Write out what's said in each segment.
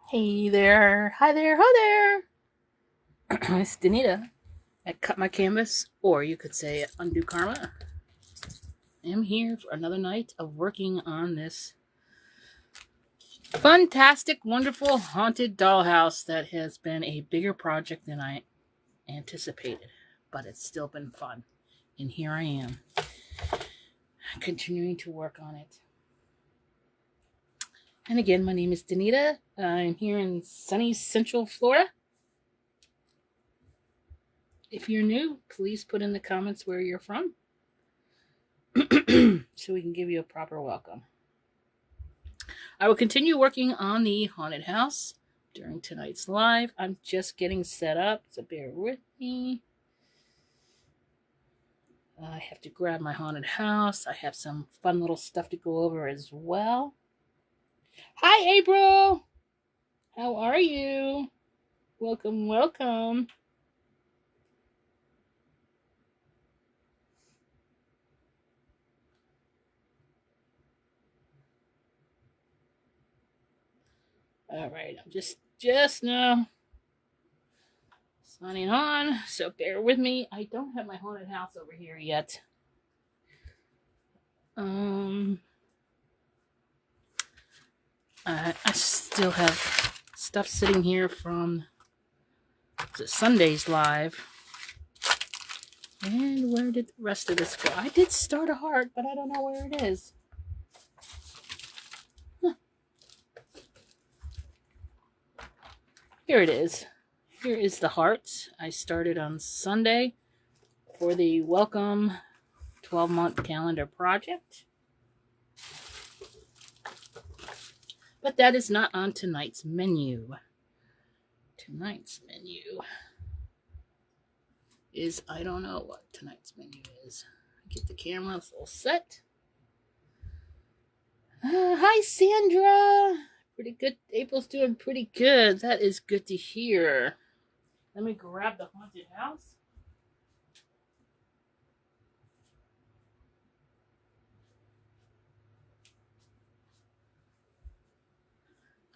Hey there, hi there, ho there. It's Danita at Cut My Canvas, or you could say Undo Karma. I'm here for another night of working on this fantastic, wonderful, haunted dollhouse that has been a bigger project than I anticipated, but it's still been fun. And here I am, continuing to work on it. And again, my name is Danita. I'm here in sunny Central Florida. If you're new, please put in the comments where you're from so we can give you a proper welcome. I will continue working on the haunted house during tonight's live. I'm just getting set up, so bear with me. I have to grab my haunted house. I have some fun little stuff to go over as well. Hi, April. How are you? Welcome, welcome. All right, I'm just now signing on, so bear with me. I don't have my haunted house over here yet. I still have stuff sitting here from Sunday's live. And where did the rest of this go? I did start a heart, but I don't know where it is. Huh. Here it is. Here is the heart I started on Sunday for the Welcome 12-month calendar project. But that is not on tonight's menu. Tonight's menu is, I don't know what tonight's menu is. Get the camera full set. Hi, Sandra. Pretty good. April's doing pretty good. That is good to hear. Let me grab the haunted house.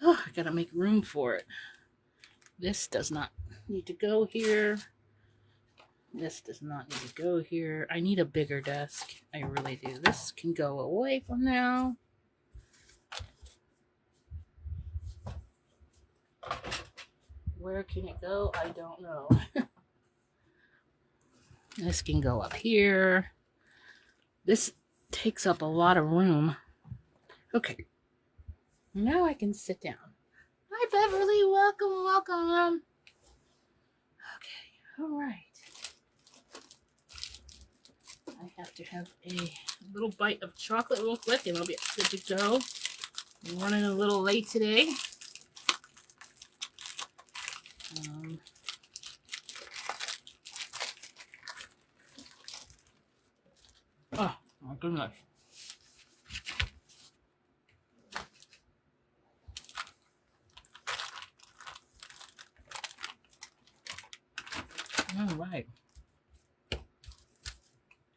Oh, I gotta make room for it. This does not need to go here. This does not need to go here. I need a bigger desk. I really do. This can go away for now. Where can it go? I don't know. This can go up here. This takes up a lot of room. Okay. Now I can sit down. Hi, Beverly. Welcome, welcome. Okay. All right. I have to have a little bite of chocolate real quick and I'll be good to go. I'm running a little late today. Oh, my goodness. All right.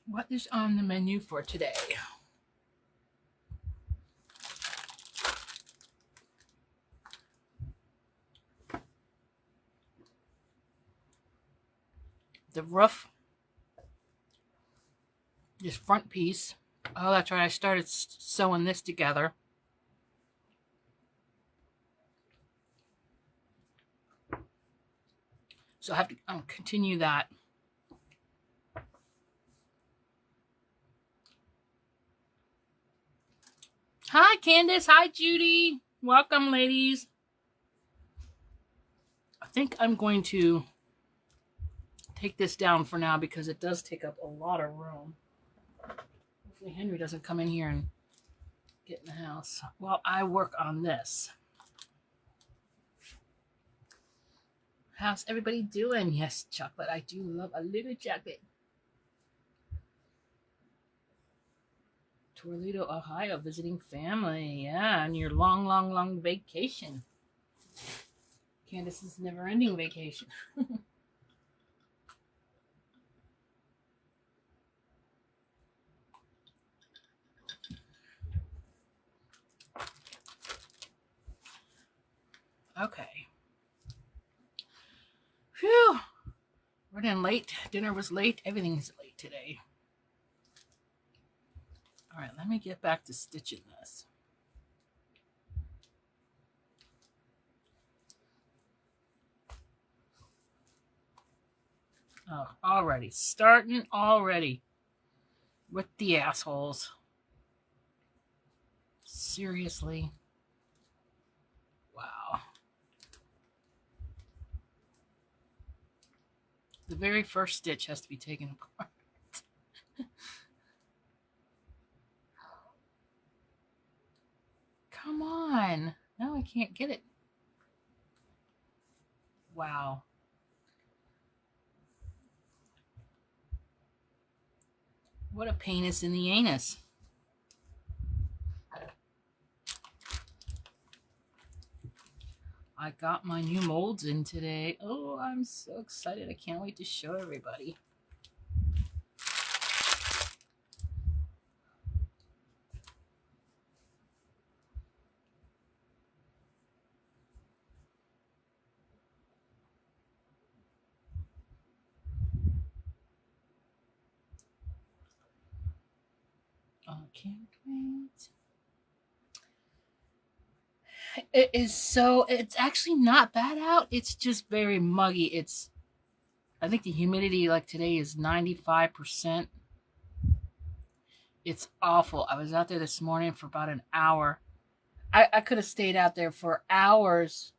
What is on the menu for today? The roof, this front piece. Oh, that's right. I started sewing this together. So I have to continue that. Hi, Candace. Hi, Judy. Welcome, ladies. I think I'm going to take this down for now because it does take up a lot of room. Hopefully Henry doesn't come in here and get in the house while I work on this. How's everybody doing? Yes, chocolate. I do love a little chocolate. Toledo, Ohio, visiting family. Yeah, on your long vacation. Candace's never-ending vacation. Okay. Phew. Running late. Dinner was late. Everything's late today. All right, let me get back to stitching this. Oh, already. Starting already with the assholes. Seriously. Wow. The very first stitch has to be taken apart. Come on. Now I can't get it. Wow. What a penis in the anus. I got my new molds in today. Oh, I'm so excited. I can't wait to show everybody. I can't wait. It is so, it's actually not bad out. It's just very muggy. I think the humidity like today is 95%. It's awful. I was out there this morning for about an hour. I could have stayed out there for hours.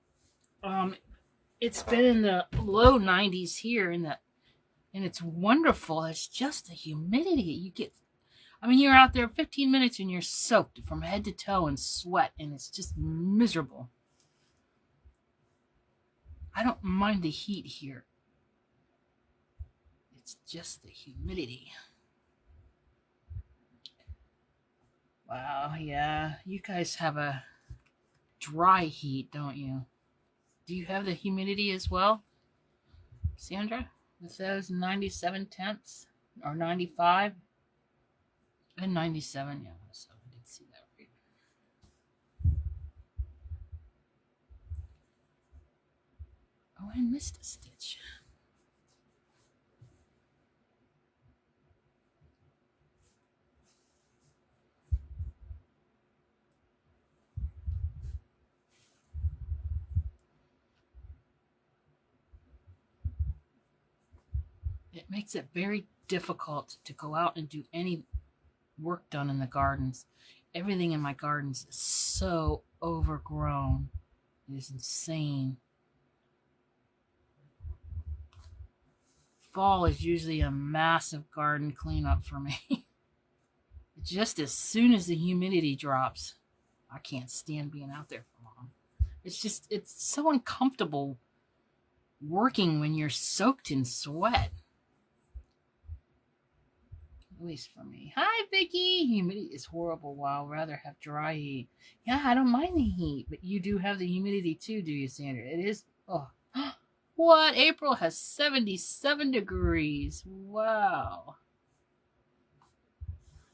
It's been in the low 90s here and it's wonderful. It's just the humidity you get. I mean, you're out there 15 minutes and you're soaked from head to toe in sweat, and it's just miserable. I don't mind the heat here. It's just the humidity. Wow, yeah. You guys have a dry heat, don't you? Do you have the humidity as well, Sandra? With those 97 tenths or 95 and 97, yeah. So I did see that right. Oh, I missed a stitch. It makes it very difficult to go out and do any work done in the gardens. Everything in my gardens is so overgrown. It is insane. Fall is usually a massive garden cleanup for me. Just as soon as the humidity drops, I can't stand being out there for long. It's so uncomfortable working when you're soaked in sweat. At least for me. Hi, Vicky. Humidity is horrible. Wow, rather have dry heat. Yeah, I don't mind the heat, but you do have the humidity too, do you, Sandra? It is. Oh, what? April has 77 degrees. Wow.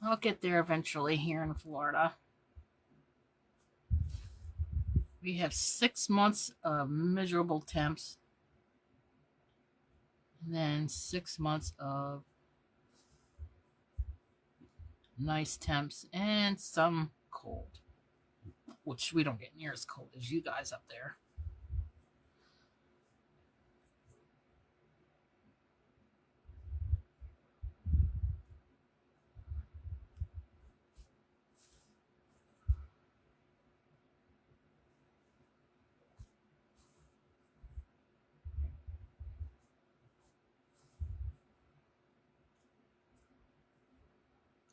I'll get there eventually here in Florida. We have 6 months of miserable temps, and then 6 months of nice temps and some cold, which we don't get near as cold as you guys up there.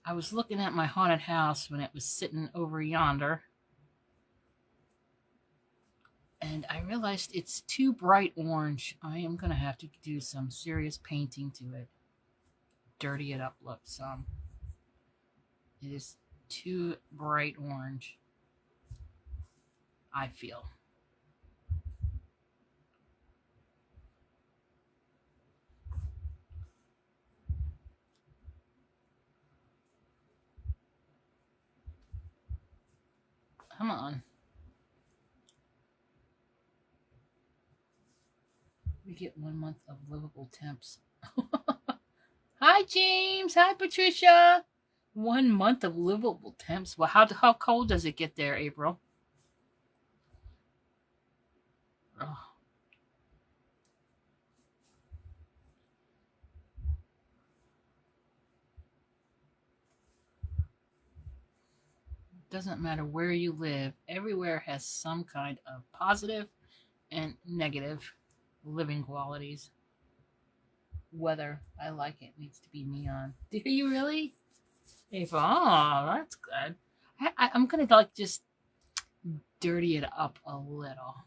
I was looking at my haunted house when it was sitting over yonder, and I realized it's too bright orange. I am going to have to do some serious painting to it. Dirty it up, look some. It is too bright orange, I feel. Come on. We get 1 month of livable temps. Hi, James. Hi, Patricia. 1 month of livable temps. Well, how cold does it get there, April? Oh. Doesn't matter where you live. Everywhere has some kind of positive and negative living qualities. Weather, I like it. Needs to be neon. Do you really? April, oh, that's good. I'm gonna like just dirty it up a little.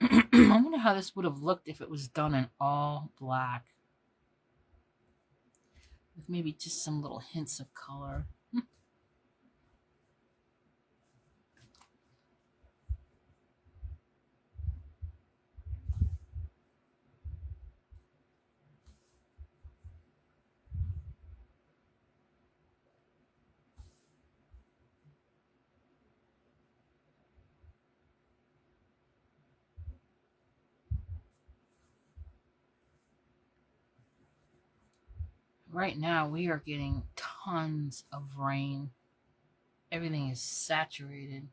I wonder how this would have looked if it was done in all black. With maybe just some little hints of color. Right now, we are getting tons of rain. Everything is saturated.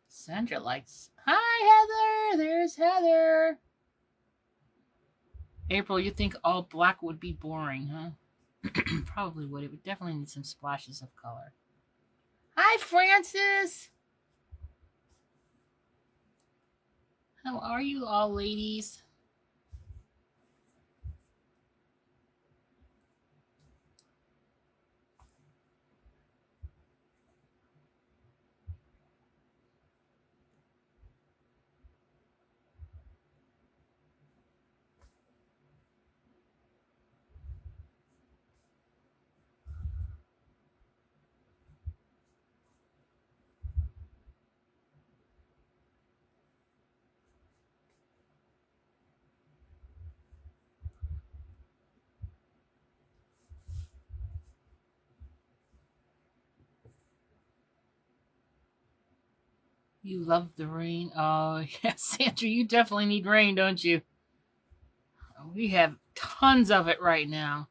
Sandra likes. Hi, Heather. There's Heather. April, you think all black would be boring, huh? Probably would. It would definitely need some splashes of color. Hi, Francis. How are you all, ladies? You love the rain. Oh, yes, Sandra, you definitely need rain, don't you? We have tons of it right now.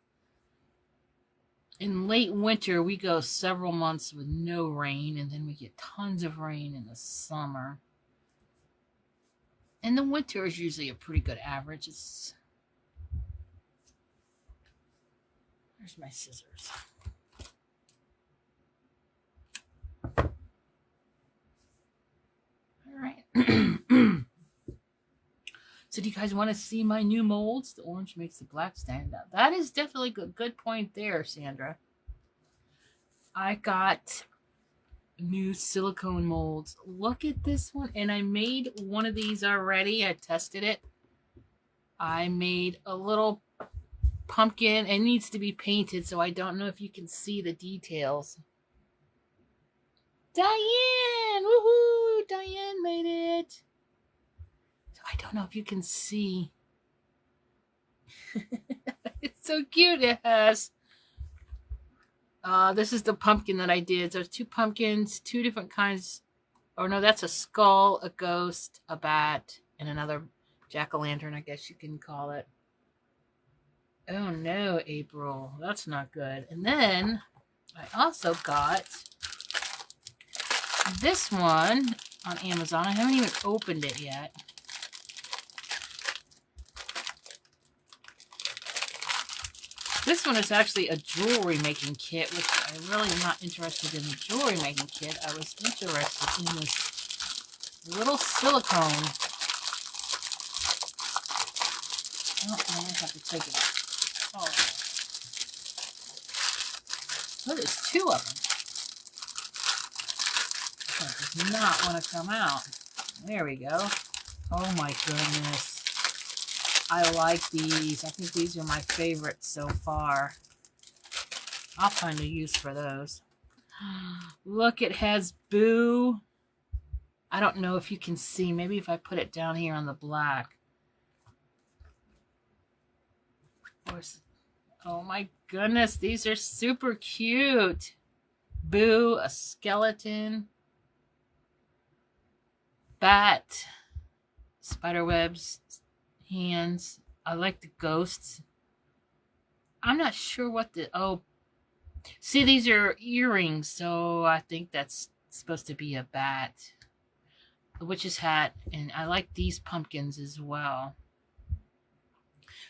In late winter, we go several months with no rain, and then we get tons of rain in the summer. And the winter is usually a pretty good average. Where's my scissors? All right. So do you guys want to see my new molds? The orange makes the black stand out. That is definitely a good point there, Sandra. I got new silicone molds. Look at this one. And I made one of these already. I tested it. I made a little pumpkin. It needs to be painted, so I don't know if you can see the details. Diane! Woohoo! Diane made it. So I don't know if you can see. It's so cute. It has. This is the pumpkin that I did. So there's 2 pumpkins, 2 different kinds. Oh no, that's a skull, a ghost, a bat, and another jack-o'-lantern, I guess you can call it. Oh no, April. That's not good. And then I also got this one on Amazon. I haven't even opened it yet. This one is actually a jewelry making kit, which I really am not interested in the jewelry making kit. I was interested in this little silicone. Oh, I might have to take it out. Oh. So there's 2 of them. That does not want to come out. There we go. Oh my goodness. I like these. I think these are my favorites so far. I'll find a use for those. Look, it has Boo. I don't know if you can see. Maybe if I put it down here on the black. Oh my goodness, these are super cute. Boo, a skeleton, bat, spider webs, hands. I like the ghosts. I'm not sure what the... Oh, see, these are earrings, so I think that's supposed to be a bat. A witch's hat, and I like these pumpkins as well.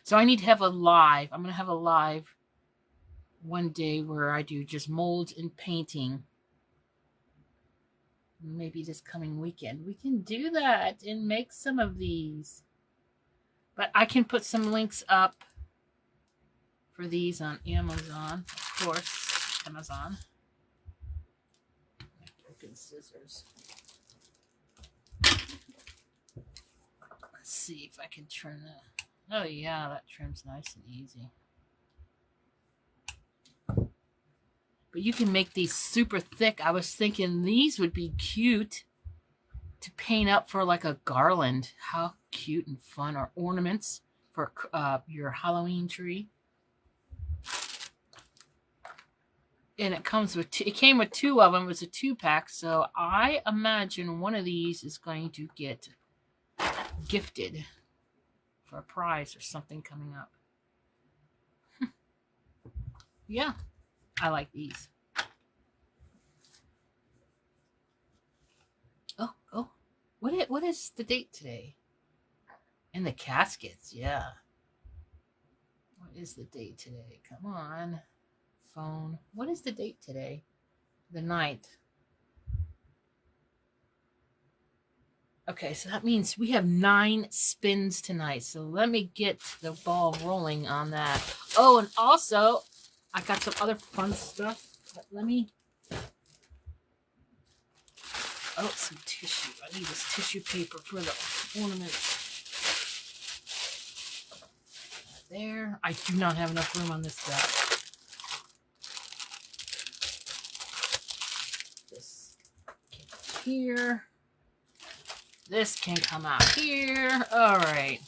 So I need to have a live. I'm going to have a live one day where I do just molds and painting. Maybe this coming weekend we can do that and make some of these. But I can put some links up for these on Amazon, of course. Amazon. Broken scissors. Let's see if I can trim that. Oh yeah, that trim's nice and easy. But you can make these super thick. I was thinking these would be cute to paint up for like a garland. How cute and fun. Or ornaments for your Halloween tree. And it comes with it came with 2 of them. It was a 2-pack. So I imagine one of these is going to get gifted for a prize or something coming up. Yeah. I like these. Oh. What is the date today? And the caskets, yeah. What is the date today? Come on. Phone. What is the date today? The 9th. Okay, so that means we have 9 spins tonight. So let me get the ball rolling on that. Oh, and also, I got some other fun stuff. But let me... Oh, some tissue. I need this tissue paper for the ornament. There. I do not have enough room on this desk. This can go here. This can come out here. All right.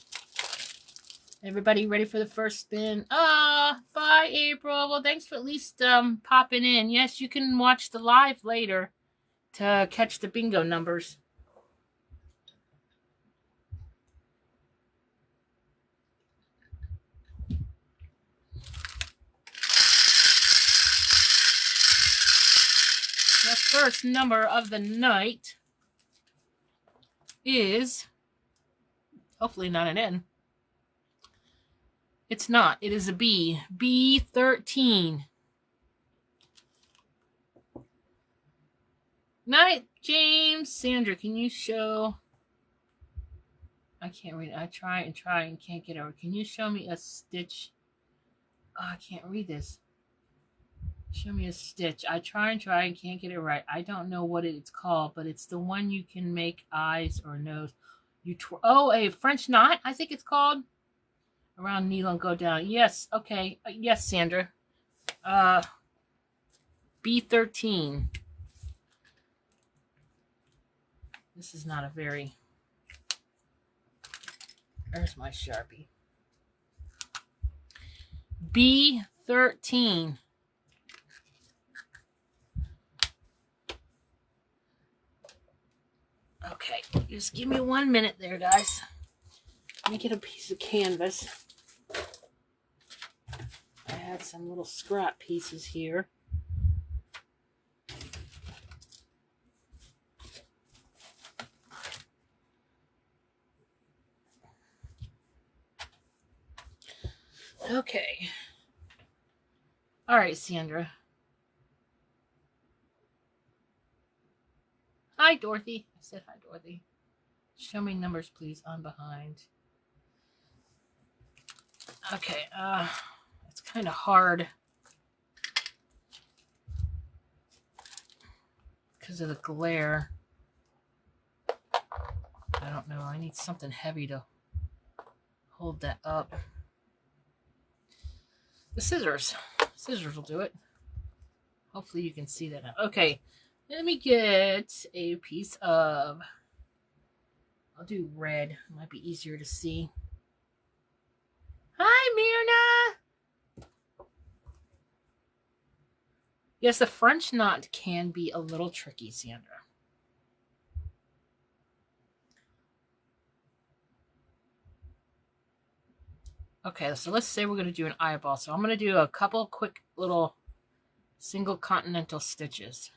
Everybody ready for the first spin? Bye, April. Well, thanks for at least popping in. Yes, you can watch the live later to catch the bingo numbers. The first number of the night is hopefully not an N. It's not. It is a B. B13. Night, James. Sandra, can you show? I can't read it. I try and can't get over. Can you show me a stitch? Oh, I can't read this. Show me a stitch. I try and can't get it right. I don't know what it's called, but it's the one you can make eyes or nose. A French knot, I think it's called. Around needle and go down. Yes, okay. Yes, Sandra. B13. This is not a very... There's my Sharpie. B13. Okay, just give me 1 minute there, guys. Let me get a piece of canvas. I had some little scrap pieces here. Okay. All right, Sandra. Hi, Dorothy. I said hi, Dorothy. Show me numbers, please, on behind. Okay, it's kind of hard because of the glare. I don't know. I need something heavy to hold that up. The scissors. Scissors will do it. Hopefully you can see that now. Okay, let me get a piece of... I'll do red. It might be easier to see. Hi, Myrna! Yes, the French knot can be a little tricky, Sandra. Okay, so let's say we're going to do an eyeball. So I'm going to do a couple quick little single continental stitches.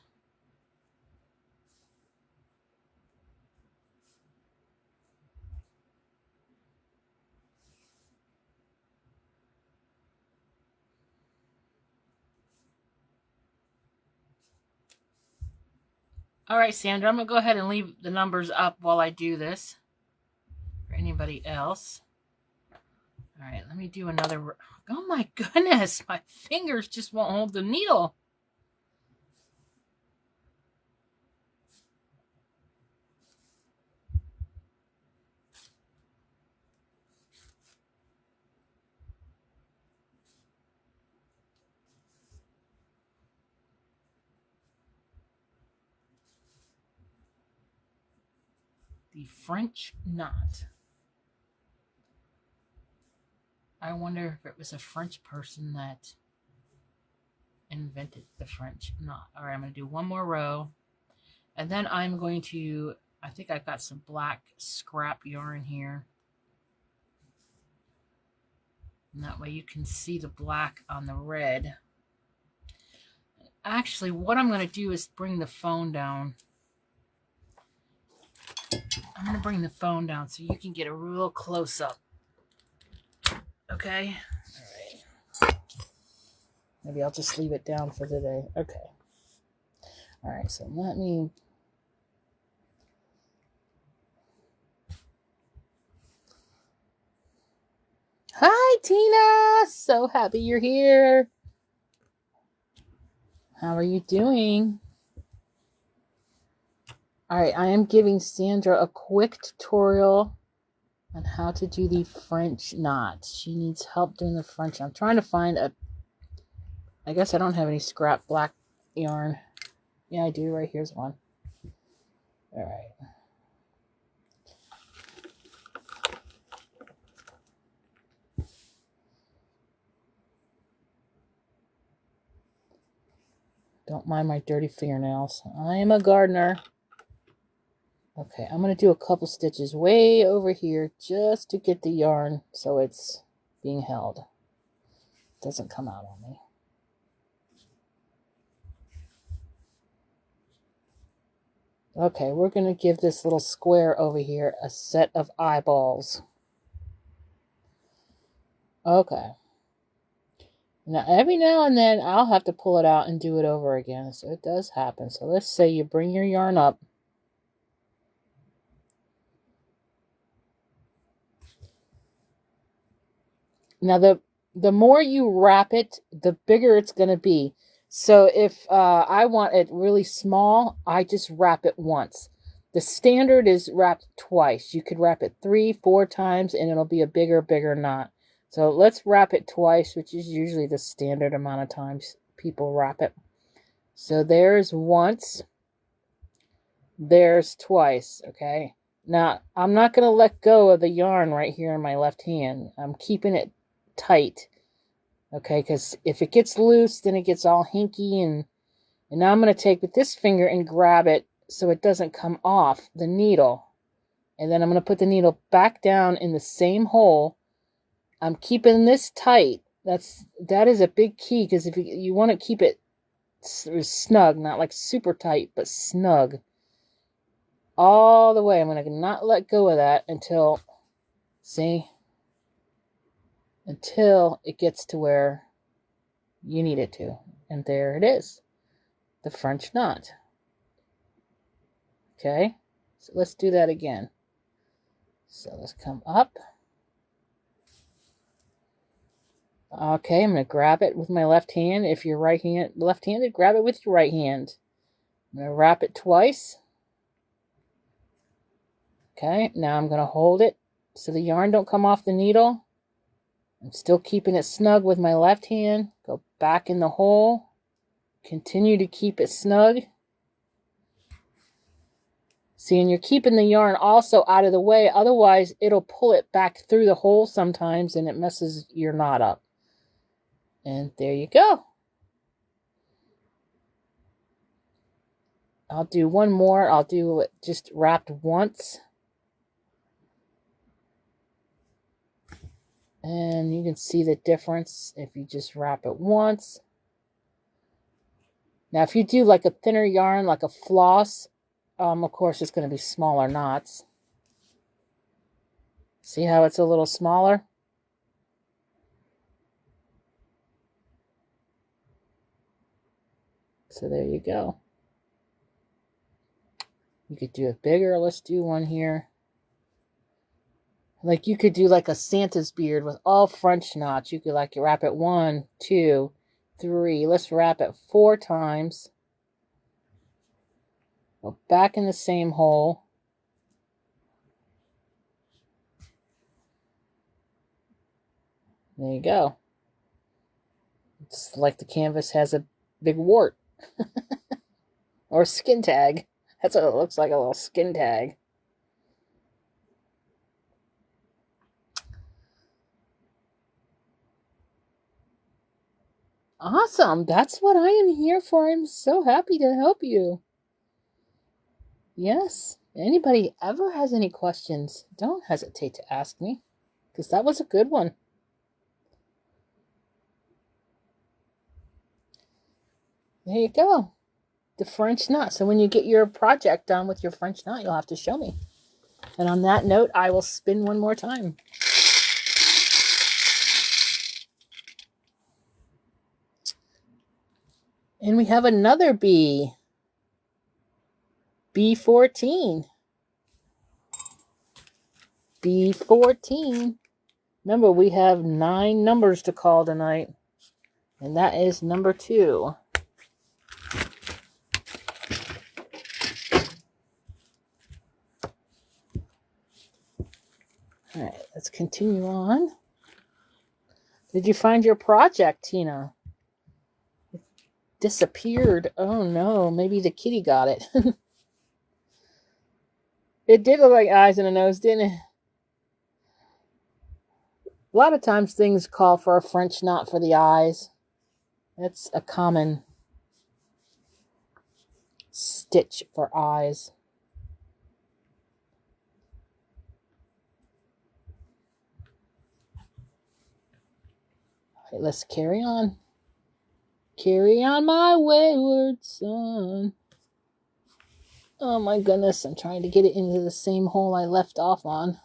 All right, Sandra, I'm going to go ahead and leave the numbers up while I do this for anybody else. All right, let me do another. Oh my goodness, my fingers just won't hold the needle. The French knot. I wonder if it was a French person that invented the French knot. All right, I'm going to do one more row. And then I'm going to, I think I've got some black scrap yarn here. And that way you can see the black on the red. Actually, what I'm going to do is bring the phone down. I'm going to bring the phone down so you can get a real close up. Okay? All right. Maybe I'll just leave it down for today. Okay. All right, so let me... Hi, Tina! So happy you're here. How are you doing? All right, I am giving Sandra a quick tutorial on how to do the French knot. She needs help doing the French. I'm trying to find a... I guess I don't have any scrap black yarn. Yeah, I do. Right here's one. All right. Don't mind my dirty fingernails. I am a gardener. Okay, I'm going to do a couple stitches way over here just to get the yarn so it's being held. It doesn't come out on me. Okay, we're going to give this little square over here a set of eyeballs. Okay. Now, every now and then, I'll have to pull it out and do it over again. So it does happen. So let's say you bring your yarn up. Now, the more you wrap it, the bigger it's going to be. So if I want it really small, I just wrap it once. The standard is wrapped twice. You could wrap it 3-4 times, and it'll be a bigger knot. So let's wrap it twice, which is usually the standard amount of times people wrap it. So there's once. There's twice, okay? Now, I'm not going to let go of the yarn right here in my left hand. I'm keeping it tight, okay? Because if it gets loose, then it gets all hinky. And now I'm going to take with this finger and grab it so it doesn't come off the needle. And then I'm going to put the needle back down in the same hole. I'm keeping this tight. That is a big key, because if you want to keep it snug, not like super tight, but snug all the way. I'm going to not let go of that until, see, until it gets to where you need it to. And there it is, the French knot. Okay, so let's do that again. So let's come up. Okay, I'm going to grab it with my left hand. If you're left-handed, grab it with your right hand. I'm going to wrap it twice. Okay, now I'm going to hold it so the yarn don't come off the needle. I'm still keeping it snug with my left hand. Go back in the hole. Continue to keep it snug. See, and you're keeping the yarn also out of the way. Otherwise, it'll pull it back through the hole sometimes, and it messes your knot up. And there you go. I'll do one more. I'll do it just wrapped once. And you can see the difference if you just wrap it once. Now, if you do like a thinner yarn, like a floss, of course, it's going to be smaller knots. See how it's a little smaller? So there you go. You could do it bigger. Let's do one here. Like you could do like a Santa's beard with all French knots. You could like wrap it 1, 2, 3. Let's wrap it 4 times. Go back in the same hole. There you go. It's like the canvas has a big wart. Or a skin tag. That's what it looks like, a little skin tag. Awesome. That's what I am here for. I'm so happy to help you. Yes. Anybody ever has any questions, don't hesitate to ask me, because that was a good one. There you go. The French knot. So when you get your project done with your French knot, you'll have to show me. And on that note, I will spin one more time. And we have another bee. B14. B14. Remember, we have 9 numbers to call tonight. And that is number 2. All right, let's continue on. Did you find your project, Tina? It disappeared. Oh no, maybe the kitty got it. It did look like eyes and a nose, didn't it? A lot of times things call for a French knot for the eyes. That's a common stitch for eyes. All right, let's carry on. Carry on, my wayward son. Oh my goodness, I'm trying to get it into the same hole I left off on.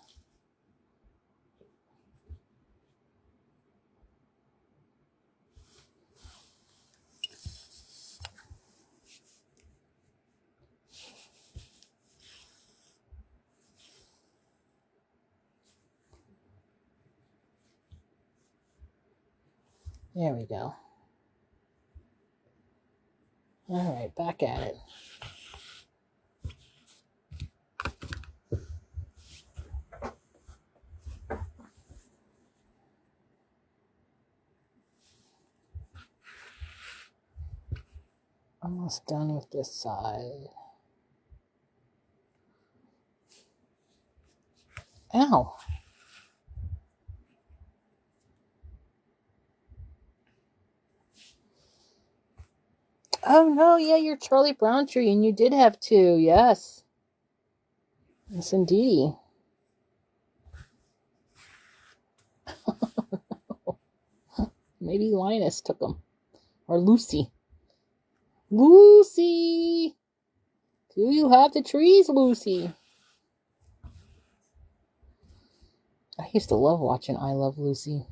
There we go. All right, back at it. Almost done with this side. Ow. Oh no, yeah, you're Charlie Brown tree, and you did have 2, yes. Yes, indeed. Maybe Linus took them. Or Lucy. Lucy! Do you have the trees, Lucy? I used to love watching I Love Lucy.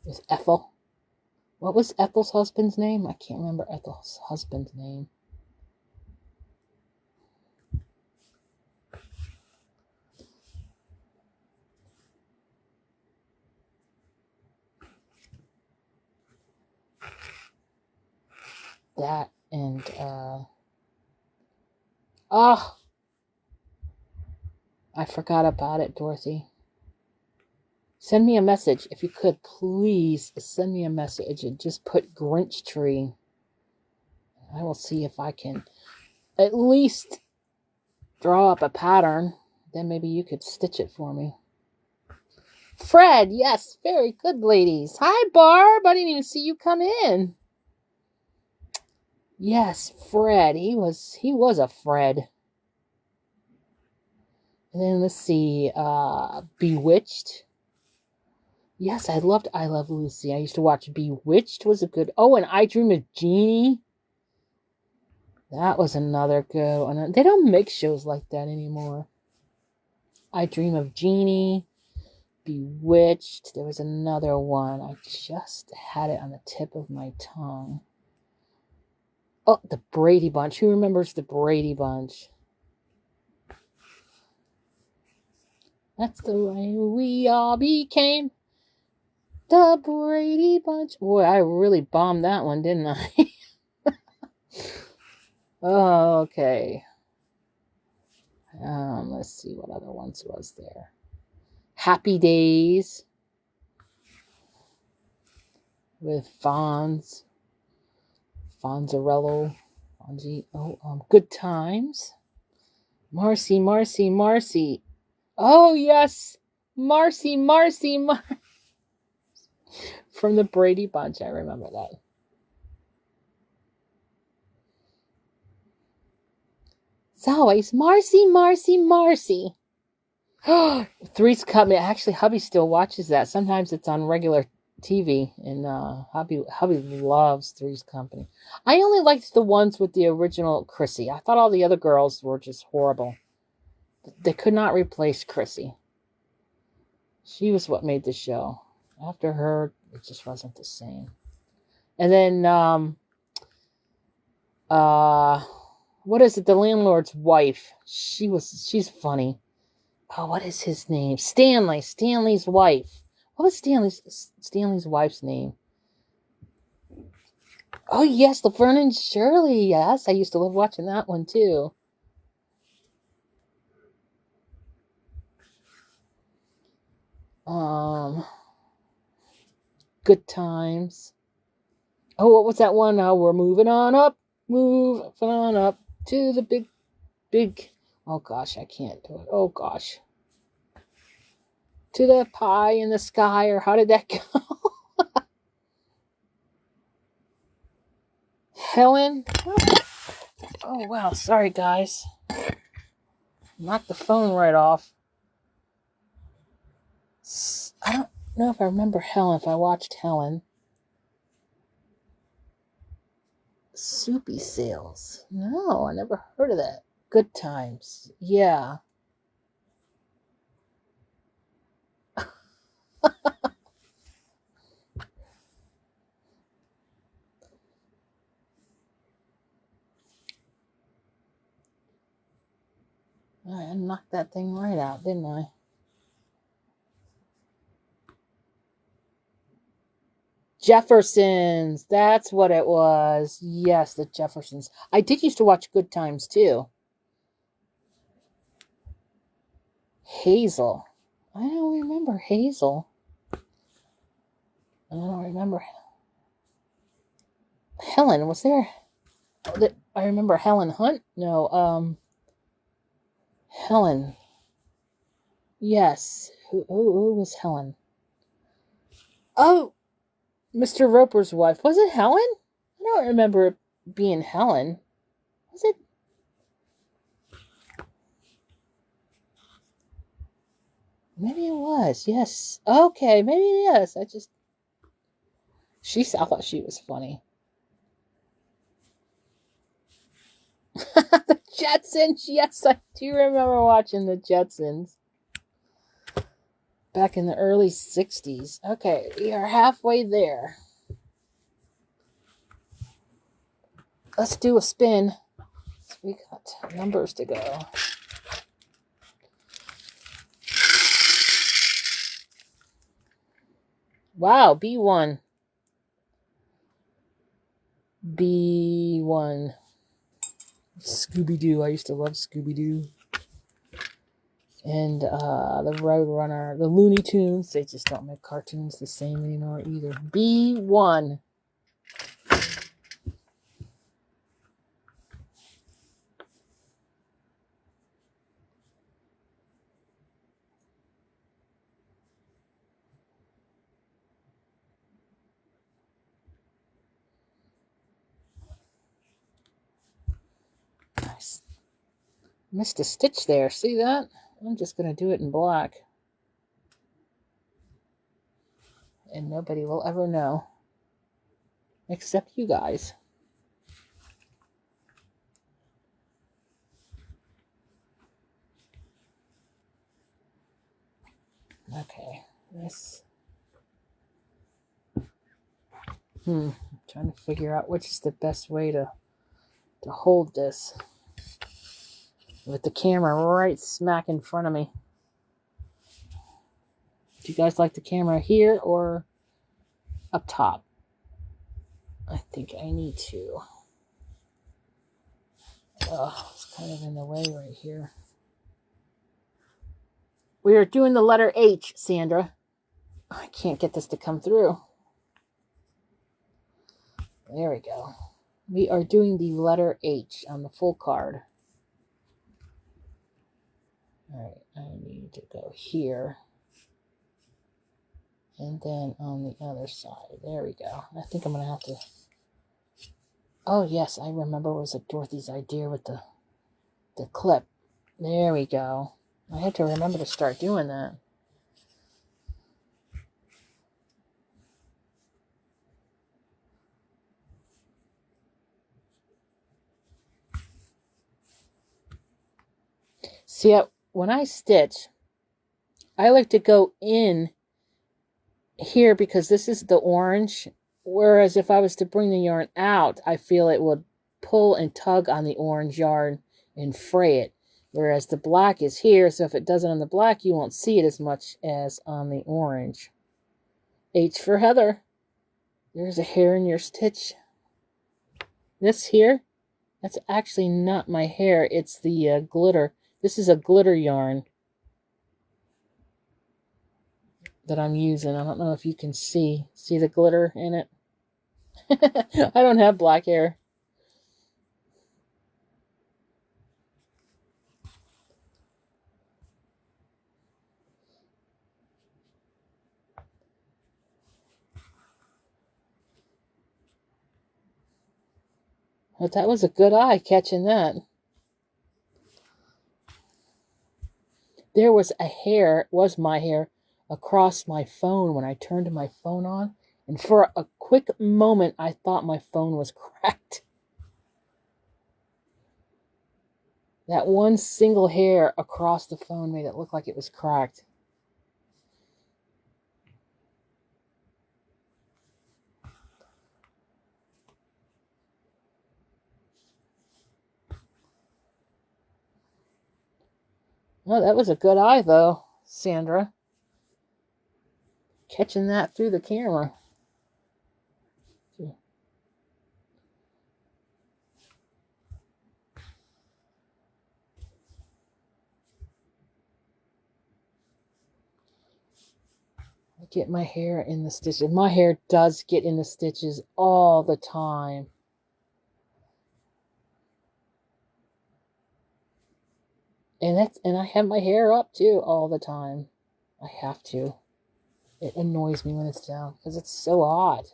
With Ethel. What was Ethel's husband's name? I can't remember Ethel's husband's name. That and, oh! I forgot about it, Dorothy. Send me a message. If you could, please send me a message and just put Grinch tree. I will see if I can at least draw up a pattern. Then maybe you could stitch it for me. Fred, yes, very good, ladies. Hi, Barb. I didn't even see you come in. Yes, Fred. He was a Fred. And then let's see, Bewitched. Yes, I Love Lucy. I used to watch Bewitched. Was a good. Oh, and I Dream of Jeannie. That was another good one. They don't make shows like that anymore. I Dream of Jeannie. Bewitched. There was another one. I just had it on the tip of my tongue. Oh, the Brady Bunch. Who remembers the Brady Bunch? That's the way we all became the Brady Bunch. Boy, I really bombed that one, didn't I? Okay. Let's see what other ones was there. Happy Days with Fonzarello. Fonzie. Oh, Good Times. Marcy. Oh, yes. Marcy. From the Brady Bunch. I remember that. It's always Marcy. Three's Company. Actually, hubby still watches that. Sometimes it's on regular TV, and hubby loves Three's Company. I only liked the ones with the original Chrissy. I thought all the other girls were just horrible. They could not replace Chrissy. She was what made the show. After her, it just wasn't the same. And then, what is it? The Landlord's Wife. She's funny. Oh, what is his name? Stanley. Stanley's wife. What was Stanley's wife's name? Oh, yes, Laverne and Shirley. Yes, I used to love watching that one, too. Good Times. Oh, what was that one? We're moving on up to the big. Oh, gosh, I can't do it. Oh, gosh. To the pie in the sky, or how did that go? Helen? Oh, wow. Sorry, guys. Knocked the phone right off. I don't know if I remember Helen, if I watched Helen. Soupy Sales. No, I never heard of that. Good Times. Yeah. I knocked that thing right out, didn't I? Jeffersons. That's what it was. Yes, the Jeffersons. I did used to watch Good Times, too. Hazel. I don't remember Hazel. I don't remember. Helen, was there? I remember Helen Hunt. No, Helen. Yes. Who was Helen? Oh, Mr. Roper's wife. Was it Helen? I don't remember it being Helen. Was it? Maybe it was. Yes. Okay, maybe it is. I thought she was funny. The Jetsons. Yes, I do remember watching the Jetsons. Back in the early 60s. Okay, we are halfway there. Let's do a spin. We got numbers to go. Wow, B1. B1. Scooby-Doo. I used to love Scooby-Doo. And the Roadrunner. The Looney Tunes. They just don't make cartoons the same anymore either. B1. Missed a stitch there. See that? I'm just going to do it in black. And nobody will ever know. Except you guys. Okay. This. Trying to figure out which is the best way to hold this. With the camera right smack in front of me. Do you guys like the camera here or up top? I think I need to. Oh, it's kind of in the way right here. We are doing the letter H, Sandra. I can't get this to come through. There we go. We are doing the letter H on the full card. All right, I need to go here. And then on the other side. There we go. I think I'm going to have to... Oh, yes, I remember it was Dorothy's idea with the clip. There we go. I had to remember to start doing that. See, when I stitch, I like to go in here because this is the orange. Whereas if I was to bring the yarn out, I feel it would pull and tug on the orange yarn and fray it. Whereas the black is here, so if it does it on the black, you won't see it as much as on the orange. H for Heather. There's a hair in your stitch. This here, that's actually not my hair. It's the glitter. This is a glitter yarn that I'm using. I don't know if you can see the glitter in it. I don't have black hair. But that was a good eye catching that. There was a hair, it was my hair, across my phone when I turned my phone on. And for a quick moment, I thought my phone was cracked. That one single hair across the phone made it look like it was cracked. Oh, that was a good eye, though, Sandra. Catching that through the camera. I get my hair in the stitches. My hair does get in the stitches all the time. And I have my hair up too all the time. I have to. It annoys me when it's down because it's so hot.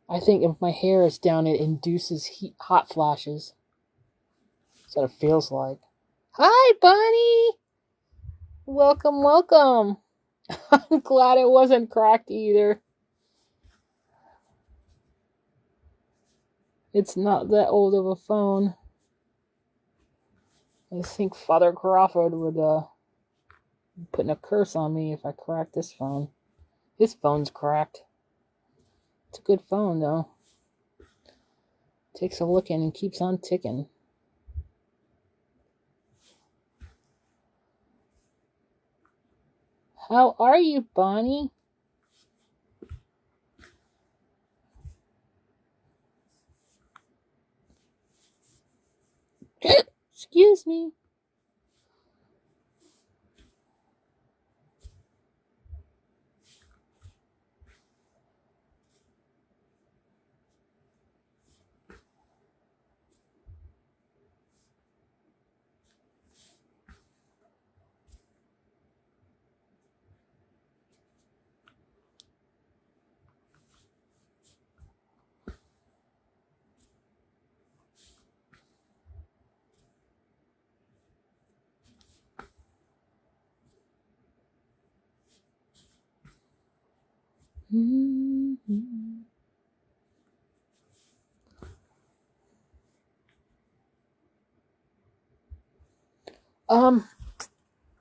I think if my hair is down, it induces hot flashes. That's what it feels like. Hi, Bunny! Welcome, welcome. I'm glad it wasn't cracked either. It's not that old of a phone. I think Father Crawford would put a curse on me if I cracked this phone. His phone's cracked. It's a good phone, though. Takes a licking and keeps on ticking. How are you, Bonnie? Excuse me.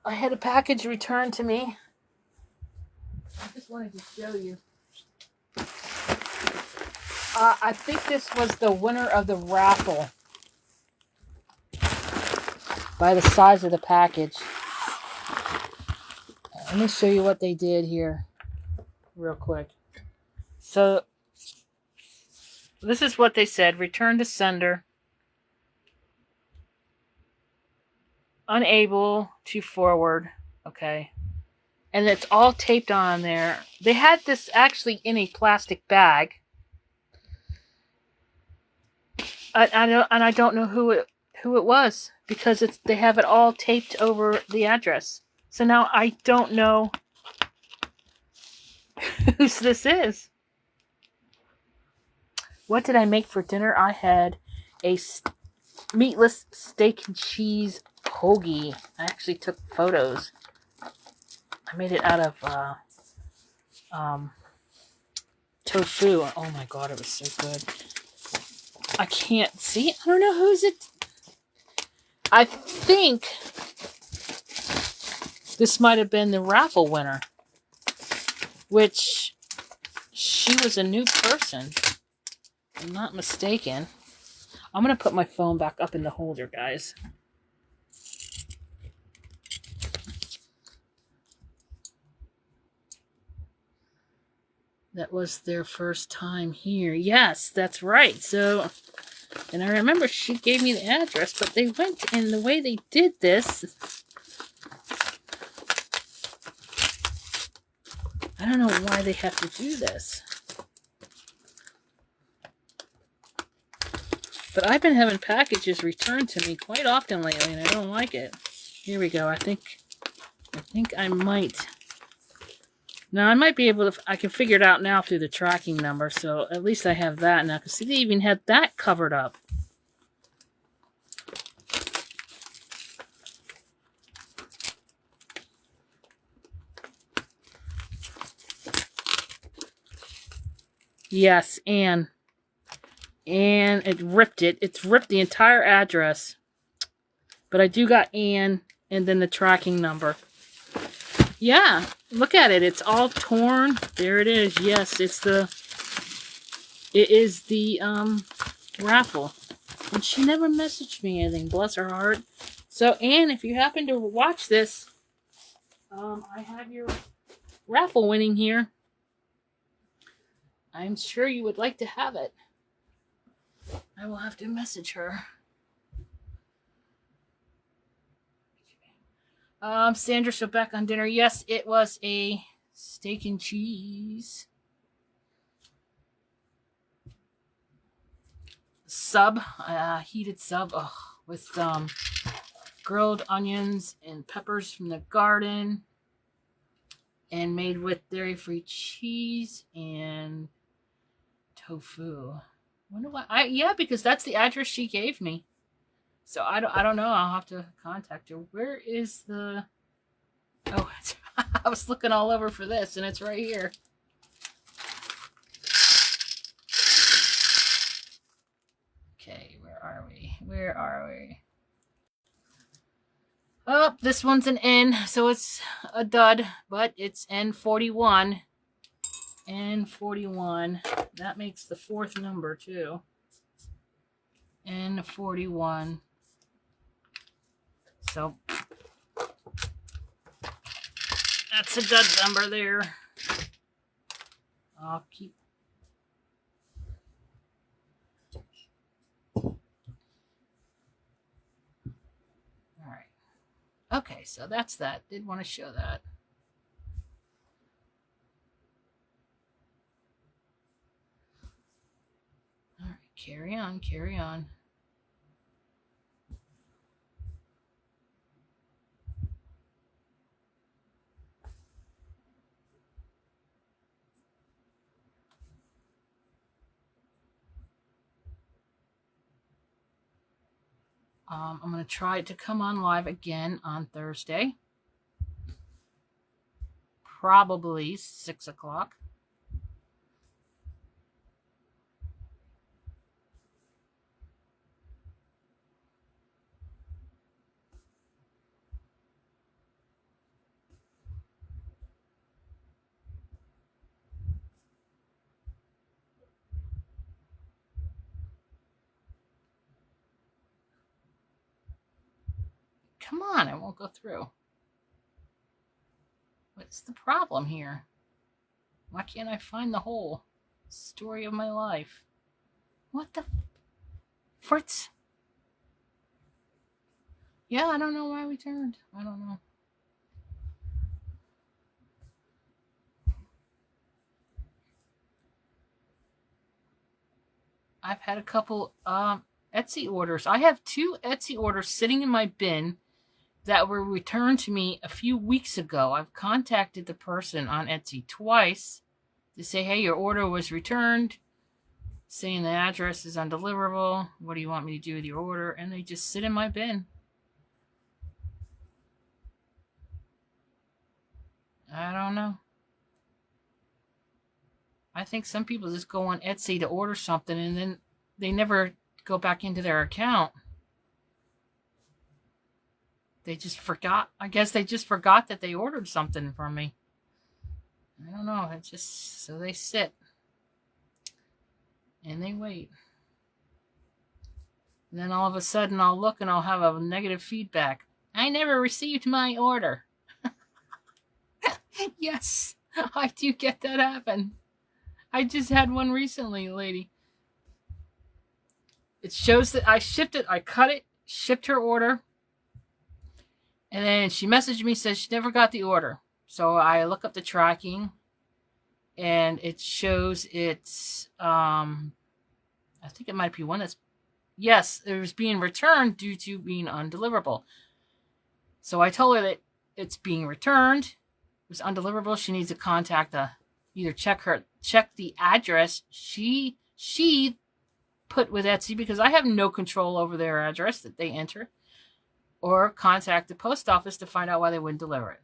I had a package returned to me. I just wanted to show you. I think this was the winner of the raffle by the size of the package. Let me show you what they did here real quick. So this is what they said. Return to sender. Unable to forward. Okay. And it's all taped on there. They had this actually in a plastic bag. I don't know who it was because they have it all taped over the address. So now I don't know whose this is. What did I make for dinner? I had a meatless steak and cheese hoagie. I actually took photos. I made it out of tofu. Oh my god, it was so good. I can't see. I don't know who's it. I think this might have been the raffle winner, which she was a new person. If I'm not mistaken. I'm going to put my phone back up in the holder, guys. That was their first time here. Yes, that's right. So, and I remember she gave me the address, but they went, and the way they did this, I don't know why they have to do this. But I've been having packages returned to me quite often lately, and I don't like it. Here we go. I think I might. Now, I might be able to, I can figure it out now through the tracking number, so at least I have that now. Because see, they even had that covered up. Yes, and it ripped it. It's ripped the entire address. But I do got Ann and then the tracking number. Yeah, look at it. It's all torn. There it is. Yes, it is the raffle. And she never messaged me anything. Bless her heart. So Ann, if you happen to watch this, I have your raffle winning here. I'm sure you would like to have it. I will have to message her. Sandra, so back on dinner. Yes, it was a steak and cheese sub, heated sub, with grilled onions and peppers from the garden, and made with dairy-free cheese and tofu. Wonder why? Yeah, because that's the address she gave me. So I don't know. I'll have to contact her. Where is the? Oh, I was looking all over for this, and it's right here. Okay, where are we? Where are we? Oh, this one's an N, so it's a dud, but it's N41. N41. That makes the fourth number, too. N41. So, that's a dud number there. I'll keep. Alright. Okay, so that's that. Did want to show that. Alright, carry on, carry on. I'm going to try to come on live again on Thursday. Probably 6 o'clock. Come on, it won't go through. What's the problem here? Why can't I find the whole story of my life? What the Fritz? Yeah, I don't know why we turned. I don't know. I've had a couple Etsy orders. I have 2 Etsy orders sitting in my bin that were returned to me a few weeks ago. I've contacted the person on Etsy twice to say, hey, your order was returned, saying the address is undeliverable. What do you want me to do with your order? And they just sit in my bin. I don't know. I think some people just go on Etsy to order something and then they never go back into their account. They just forgot. I guess they just forgot that they ordered something from me. I don't know. It's just so they sit and they wait. And then all of a sudden I'll look and I'll have a negative feedback. I never received my order. Yes, I do get that happen. I just had one recently, lady. It shows that I shipped it, I cut it, shipped her order, and then she messaged me, says she never got the order. So I look up the tracking, and it shows it's, I think it might be one that's, yes, it was being returned due to being undeliverable. So I told her that it's being returned, it was undeliverable, she needs to contact either check the address she put with Etsy, because I have no control over their address that they enter, or contact the post office to find out why they wouldn't deliver it.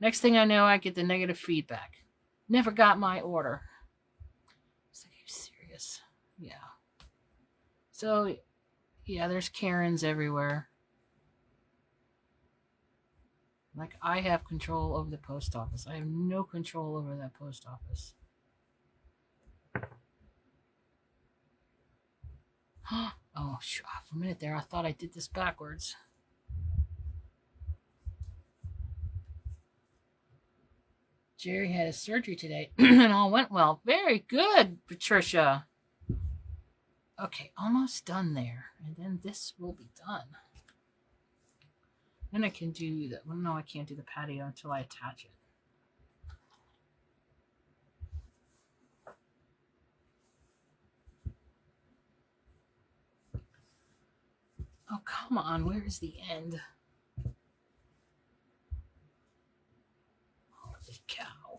Next thing I know, I get the negative feedback. Never got my order. It's like, are you serious? Yeah. So, yeah, there's Karens everywhere. Like, I have control over the post office. I have no control over that post office. Oh, for a minute there, I thought I did this backwards. Jerry had his surgery today, and all went well. Very good, Patricia. Okay, almost done there. And then this will be done. Then I can do that. Well, no, I can't do the patio until I attach it. Oh, come on. Where is the end? Holy cow.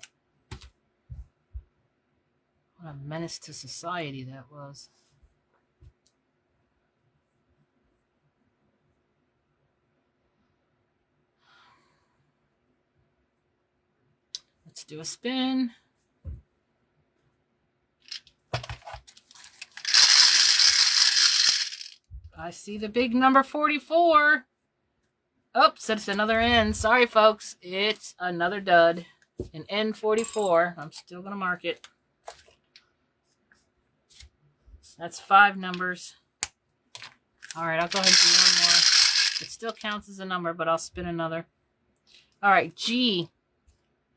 What a menace to society that was. Let's do a spin. I see the big number 44. Oops, it's another N. Sorry, folks. It's another dud. An N44. I'm still going to mark it. That's 5 numbers. All right, I'll go ahead and do one more. It still counts as a number, but I'll spin another. All right, G.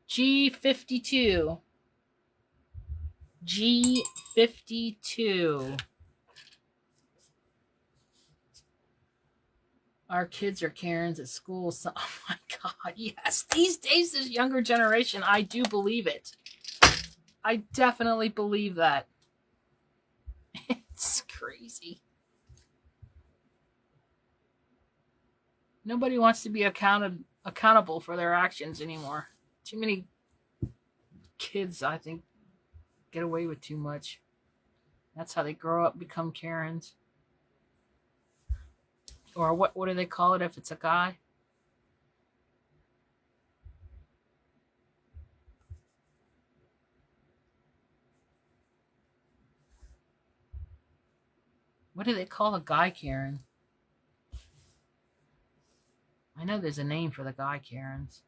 G52. G52. Our kids are Karens at school. So, oh my God, yes. These days, this younger generation, I do believe it. I definitely believe that. It's crazy. Nobody wants to be accountable for their actions anymore. Too many kids, I think, get away with too much. That's how they grow up, become Karens. Or what do they call it if it's a guy? What do they call a guy Karen? I know there's a name for the guy Karens.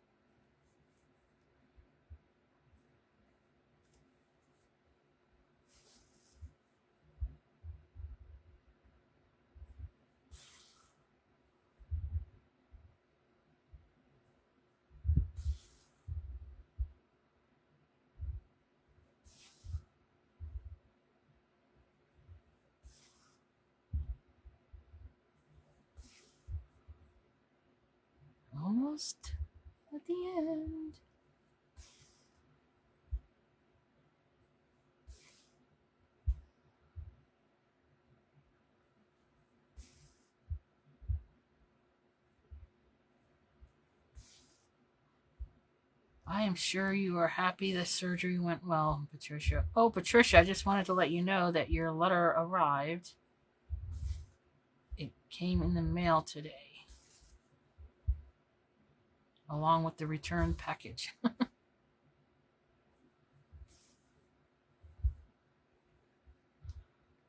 almost at the end. I am sure you are happy the surgery went well, Patricia. Oh, Patricia, I just wanted to let you know that your letter arrived. It came in the mail today, along with the return package.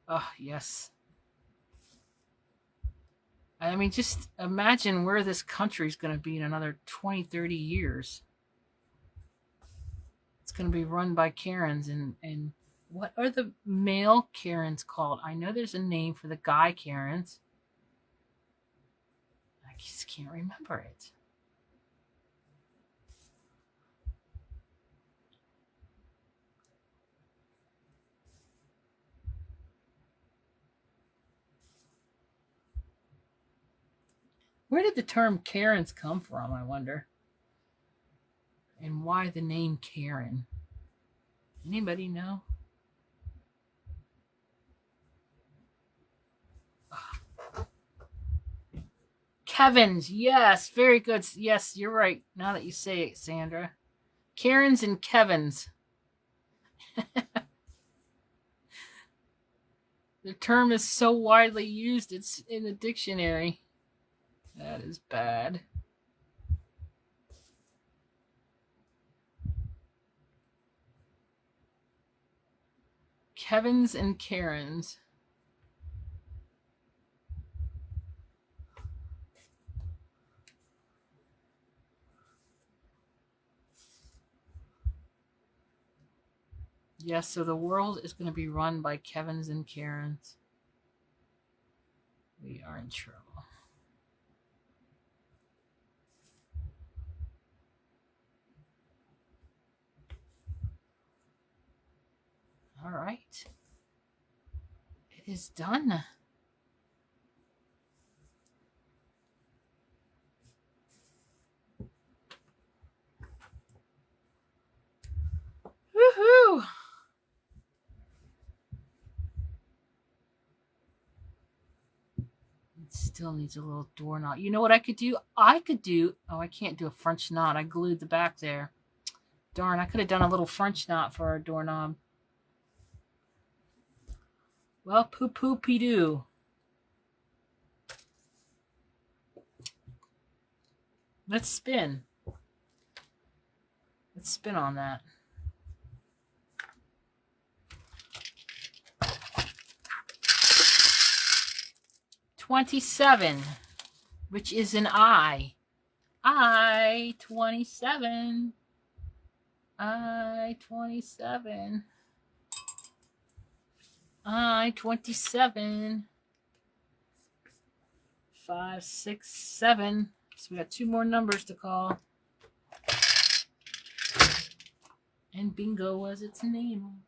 Oh, yes. I mean, just imagine where this country's going to be in another 20, 30 years. It's going to be run by Karens. And what are the male Karens called? I know there's a name for the guy Karens. I just can't remember it. Where did the term Karens come from, I wonder? And why the name Karen? Anybody know? Kevin's, yes, very good. Yes, you're right. Now that you say it, Sandra. Karens and Kevin's. The term is so widely used, it's in the dictionary. That is bad. Kevin's and Karens. Yes, so the world is going to be run by Kevin's and Karens. We are in trouble. All right. It is done. Woohoo! It still needs a little door knot. You know what I could do? I can't do a French knot. I glued the back there. Darn, I could have done a little French knot for our doorknob. Well, poo-poo-pee-doo. Let's spin. Let's spin on that. $27, which is an I. I-27. I-27. I-27. 5, 6, 7. So we got 2 more numbers to call. And bingo was its name.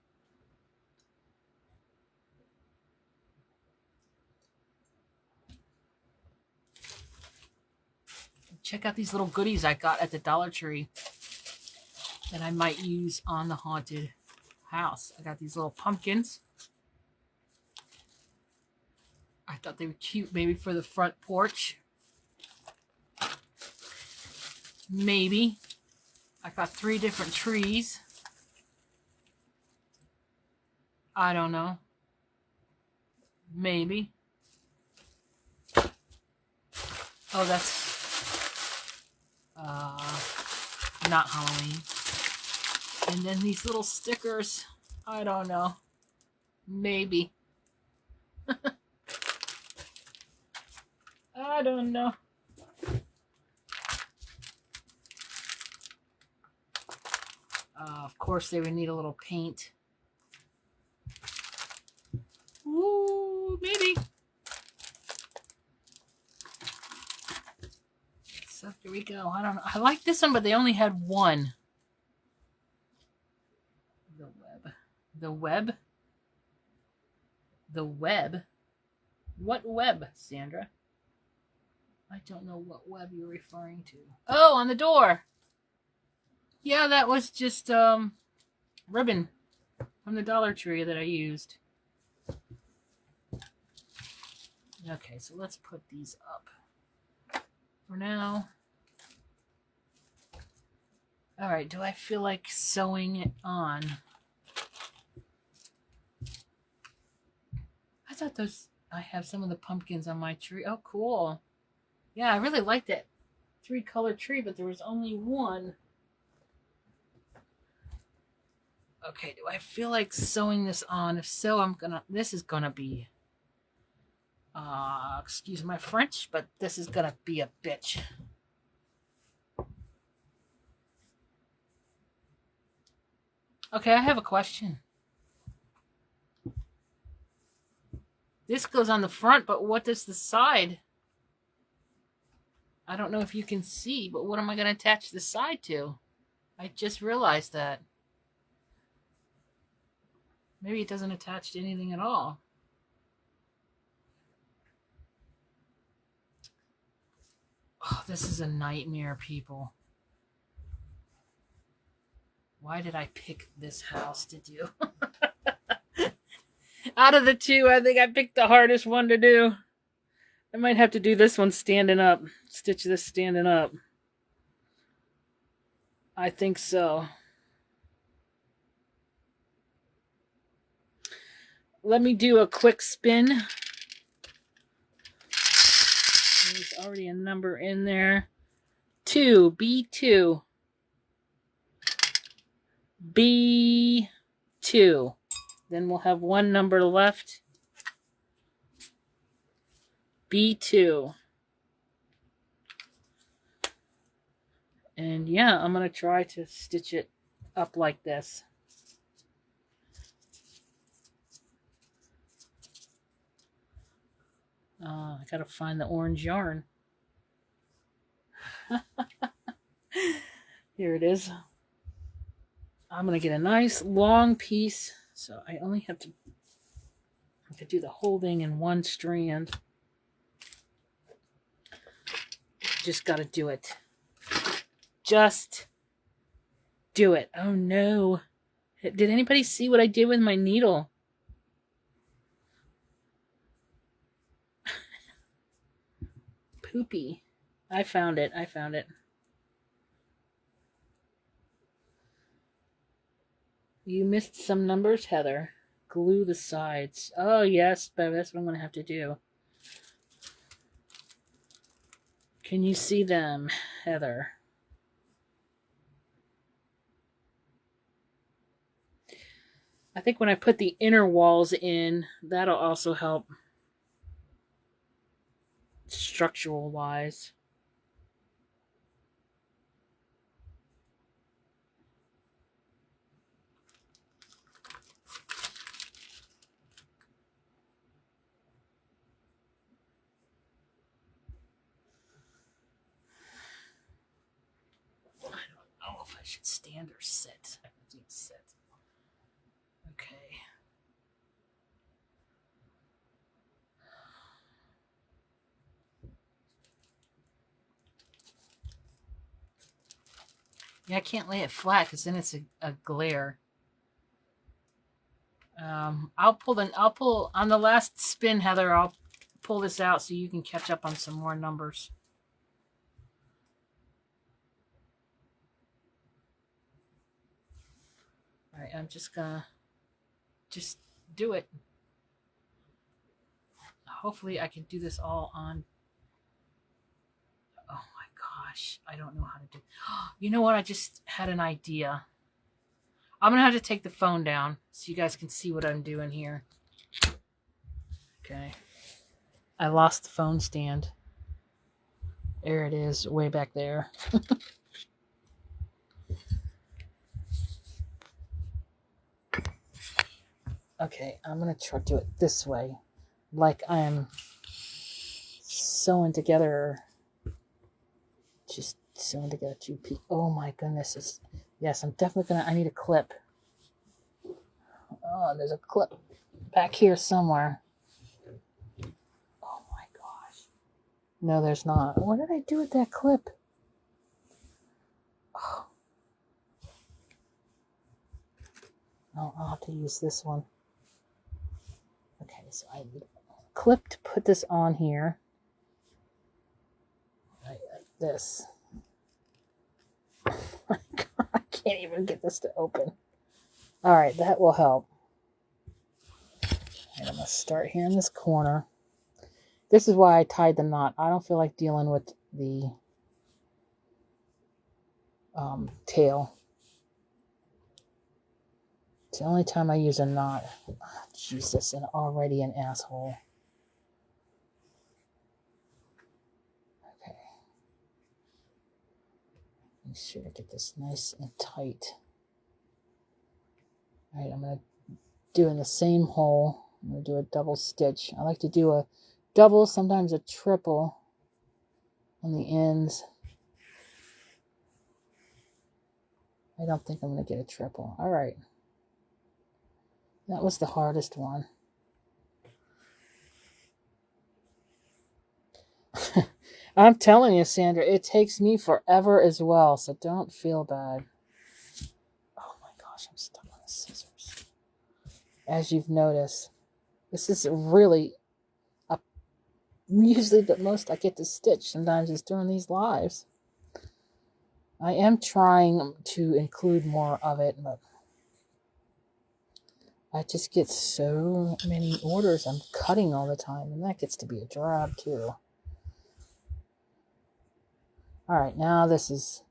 Check out these little goodies I got at the Dollar Tree that I might use on the haunted house. I got these little pumpkins. I thought they were cute, maybe for the front porch. Maybe. I got 3 different trees. I don't know. Maybe. Oh, that's not Halloween. And then these little stickers. I don't know. Maybe. I don't know. Of course, they would need a little paint. Ooh, maybe. So here we go. I don't know. I like this one, but they only had 1. The web. The web? The web? What web, Sandra? I don't know what web you're referring to. Oh, on the door. Yeah, that was just ribbon from the Dollar Tree that I used. Okay, so let's put these up for now. All right, do I feel like sewing it on? I thought I have some of the pumpkins on my tree. Oh, cool. Yeah, I really like that 3-color tree, but there was only one. Okay, do I feel like sewing this on? If so, this is gonna be, excuse my French, but this is gonna be a bitch. Okay, I have a question. This goes on the front, but what does the side? I don't know if you can see, but what am I going to attach the side to? I just realized that. Maybe it doesn't attach to anything at all. Oh, this is a nightmare, people. Why did I pick this house to do? Out of the two, I think I picked the hardest one to do. I might have to do this one standing up. Stitch this standing up. I think so. Let me do a quick spin. There's already a number in there. 2, B2. B2. Then we'll have one number left. B2. And yeah, I'm going to try to stitch it up like this. I got to find the orange yarn. Here it is. I'm going to get a nice long piece. So I only have to do the whole thing in one strand. Just got to do it. Just do it. Oh no. Did anybody see what I did with my needle? Poopy. I found it. You missed some numbers, Heather. Glue the sides. Oh, yes, but that's what I'm going to have to do. Can you see them, Heather? I think when I put the inner walls in, that'll also help structural-wise. I don't know if I should stand or sit. I think sit. Okay. Yeah, I can't lay it flat because then it's a glare. I'll pull on the last spin, Heather. I'll pull this out so you can catch up on some more numbers. All right, I'm just gonna do it. Hopefully I can do this all on. Oh my gosh, I don't know how to do. You know what? I just had an idea. I'm gonna have to take the phone down so you guys can see what I'm doing here. Okay. I lost the phone stand. There it is, way back there. Okay, I'm gonna try to do it this way, like I'm sewing together. Just sewing together 2 pieces. Oh my goodness! Yes, I'm definitely gonna. I need a clip. Oh, there's a clip back here somewhere. Oh my gosh! No, there's not. What did I do with that clip? Oh, I'll have to use this one. Okay, so I need a clip to put this on here. Like this. Oh my God, I can't even get this to open. All right, that will help. And I'm going to start here in this corner. This is why I tied the knot. I don't feel like dealing with the tail. It's the only time I use a knot. Oh, Jesus, and already an asshole. Okay. Make sure to get this nice and tight. All right, I'm going to do in the same hole. I'm going to do a double stitch. I like to do a double, sometimes a triple on the ends. I don't think I'm going to get a triple. All right. That was the hardest one. I'm telling you, Sandra, it takes me forever as well, so don't feel bad. Oh my gosh, I'm stuck on the scissors. As you've noticed, this is really usually the most I get to stitch sometimes is during these lives. I am trying to include more of it, but I just get so many orders. I'm cutting all the time, and that gets to be a drag too. All right, now this is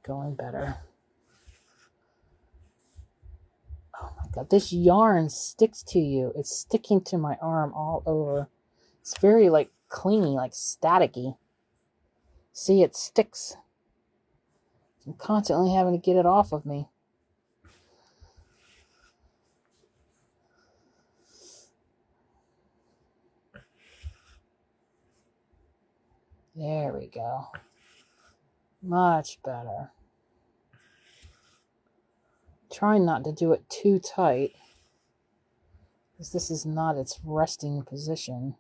going better. Oh my God, this yarn sticks to you. It's sticking to my arm all over. It's very like clingy, like staticky. See, it sticks. I'm constantly having to get it off of me. There we go. Much better. Try not to do it too tight, because this is not its resting position.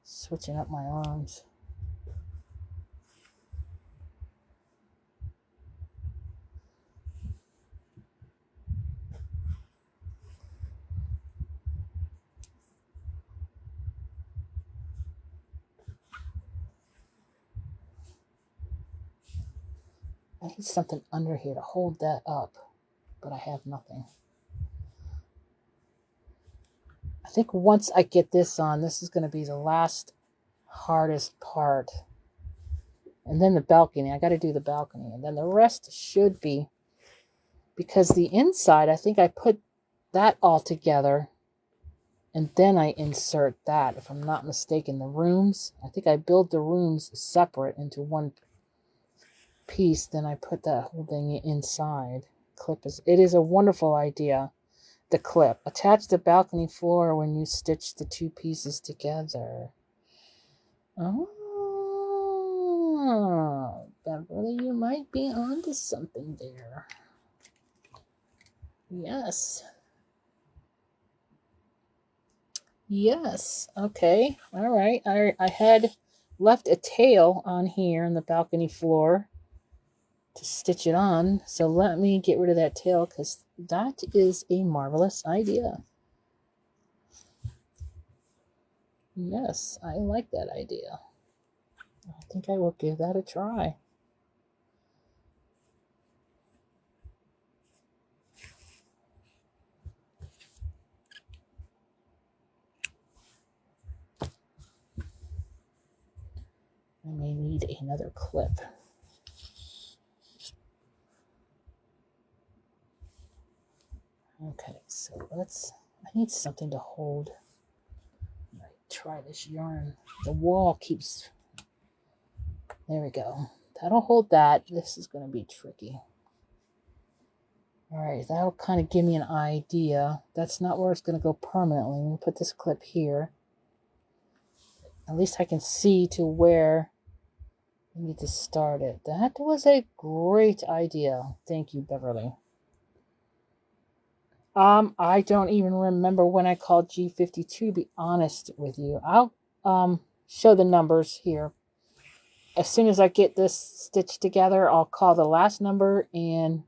Switching up my arms. I need something under here to hold that up, but I have nothing. I think once I get this on, this is going to be the last hardest part. And then the balcony. I got to do the balcony. And then the rest should be, because the inside, I think I put that all together. And then I insert that, if I'm not mistaken. The rooms, I think I build the rooms separate into one piece. Then I put that whole thing inside. It is a wonderful idea. The clip. Attach the balcony floor when you stitch the two pieces together. Oh, Beverly, you might be onto something there. Yes. Yes. Okay. All right. I had left a tail on here on the balcony floor to stitch it on. So let me get rid of that tail, because that is a marvelous idea. Yes, I like that idea. I think I will give that a try. I may need another clip. Okay, so I need something to hold. Try this yarn. The wall keeps, there we go. That'll hold that. This is going to be tricky. All right, that'll kind of give me an idea. That's not where it's going to go permanently. Let me put this clip here. At least I can see to where We need to start it. That was a great idea. Thank you, Beverly. I don't even remember when I called G52, to be honest with you. I'll show the numbers here. As soon as I get this stitched together, I'll call the last number, and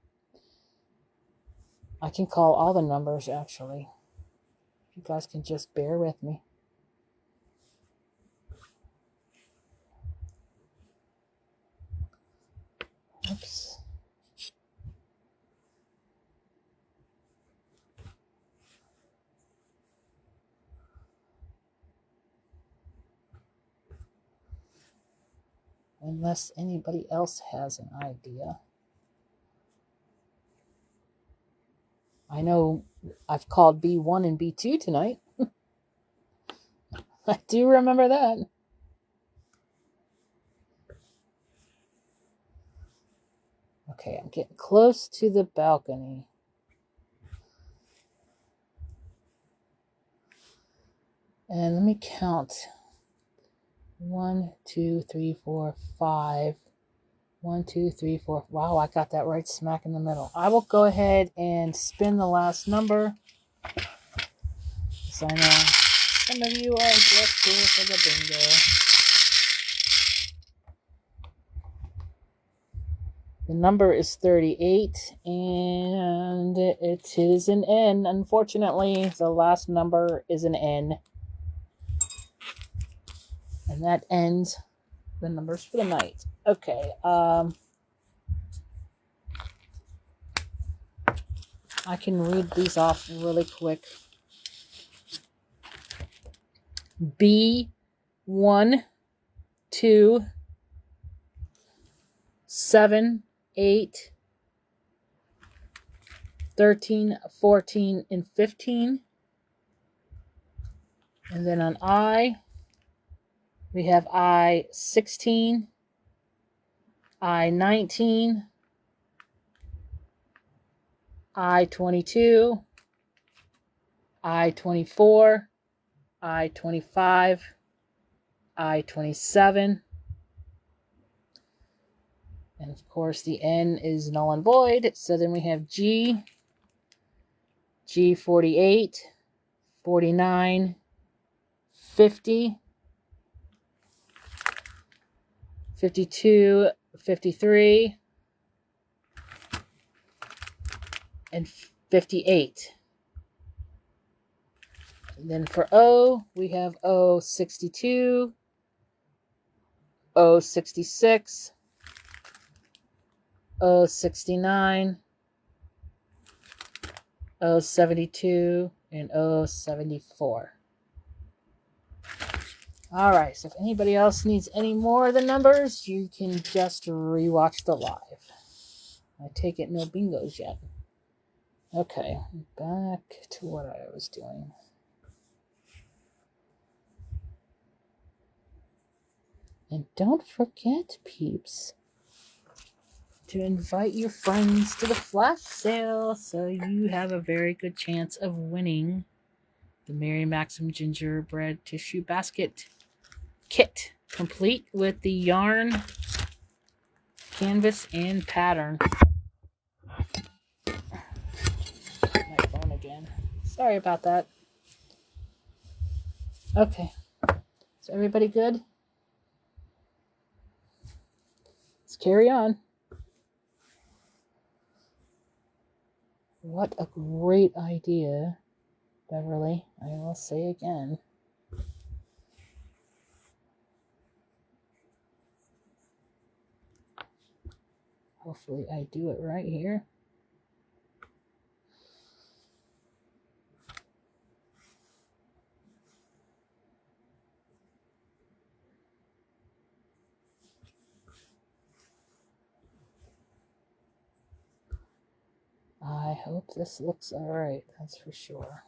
I can call all the numbers, actually. You guys can just bear with me. Oops. Unless anybody else has an idea. I know I've called B1 and B2 tonight. I do remember that. Okay, I'm getting close to the balcony. And let me count. 1, 2, 3, 4, 5. 1, 2, 3, 4. Wow, I got that right smack in the middle. I will go ahead and spin the last number. So I know some of you are just here for the bingo. The number is 38, and it is an N. Unfortunately, the last number is an N. And that ends the numbers for the night. Okay, I can read these off really quick. B1, 2, 7, 8, 13, 14, and 15. And then on I, we have I16, I19, I22, I24, I25, I27, and of course the N is null and void. So then we have G, G48, 49, 50, 52, 53, and 58. And then for O, we have O62, O66, O69, O72, and O74. All right, so if anybody else needs any more of the numbers, you can just rewatch the live. I take it no bingos yet. Okay, back to what I was doing. And don't forget, peeps, to invite your friends to the flash sale so you have a very good chance of winning the Mary Maxim Gingerbread Tissue Basket Kit, complete with the yarn, canvas, and pattern. My phone again. Sorry about that. Okay. Is everybody good? Let's carry on. What a great idea, Beverly. I will say again. Hopefully I do it right here. I hope this looks alright, that's for sure.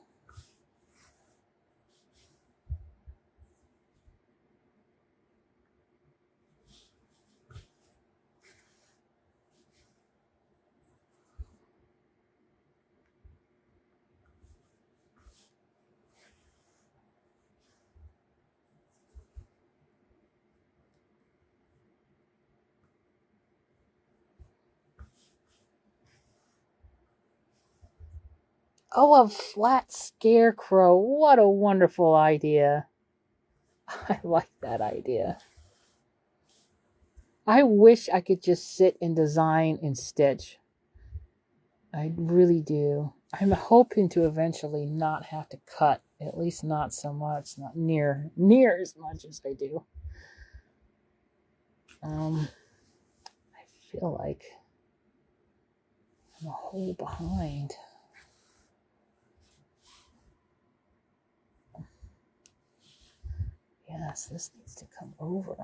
Oh, a flat scarecrow. What a wonderful idea. I like that idea. I wish I could just sit and design and stitch. I really do. I'm hoping to eventually not have to cut, at least not so much, not near as much as I do. I feel like I'm a hole behind. Yes, this needs to come over.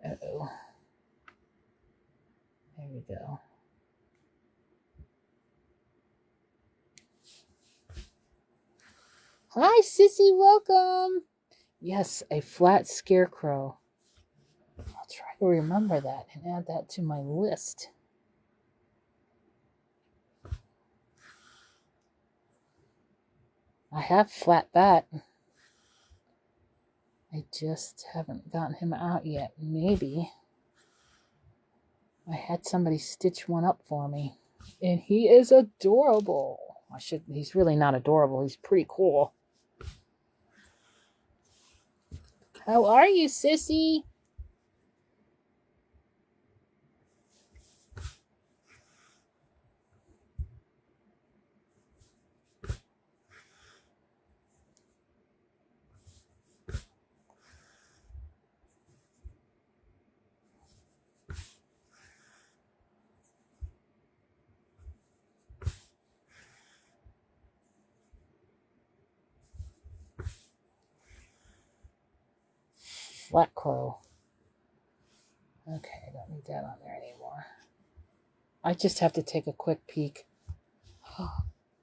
Uh-oh. There we go. Hi, Sissy, welcome. Yes, a flat scarecrow. I'll try to remember that and add that to my list. I have Flat Bat. I just haven't gotten him out yet. Maybe. I had somebody stitch one up for me. And he is adorable. He's really not adorable. He's pretty cool. How are you, Sissy? Flat crow. Okay, I don't need that on there anymore. I just have to take a quick peek.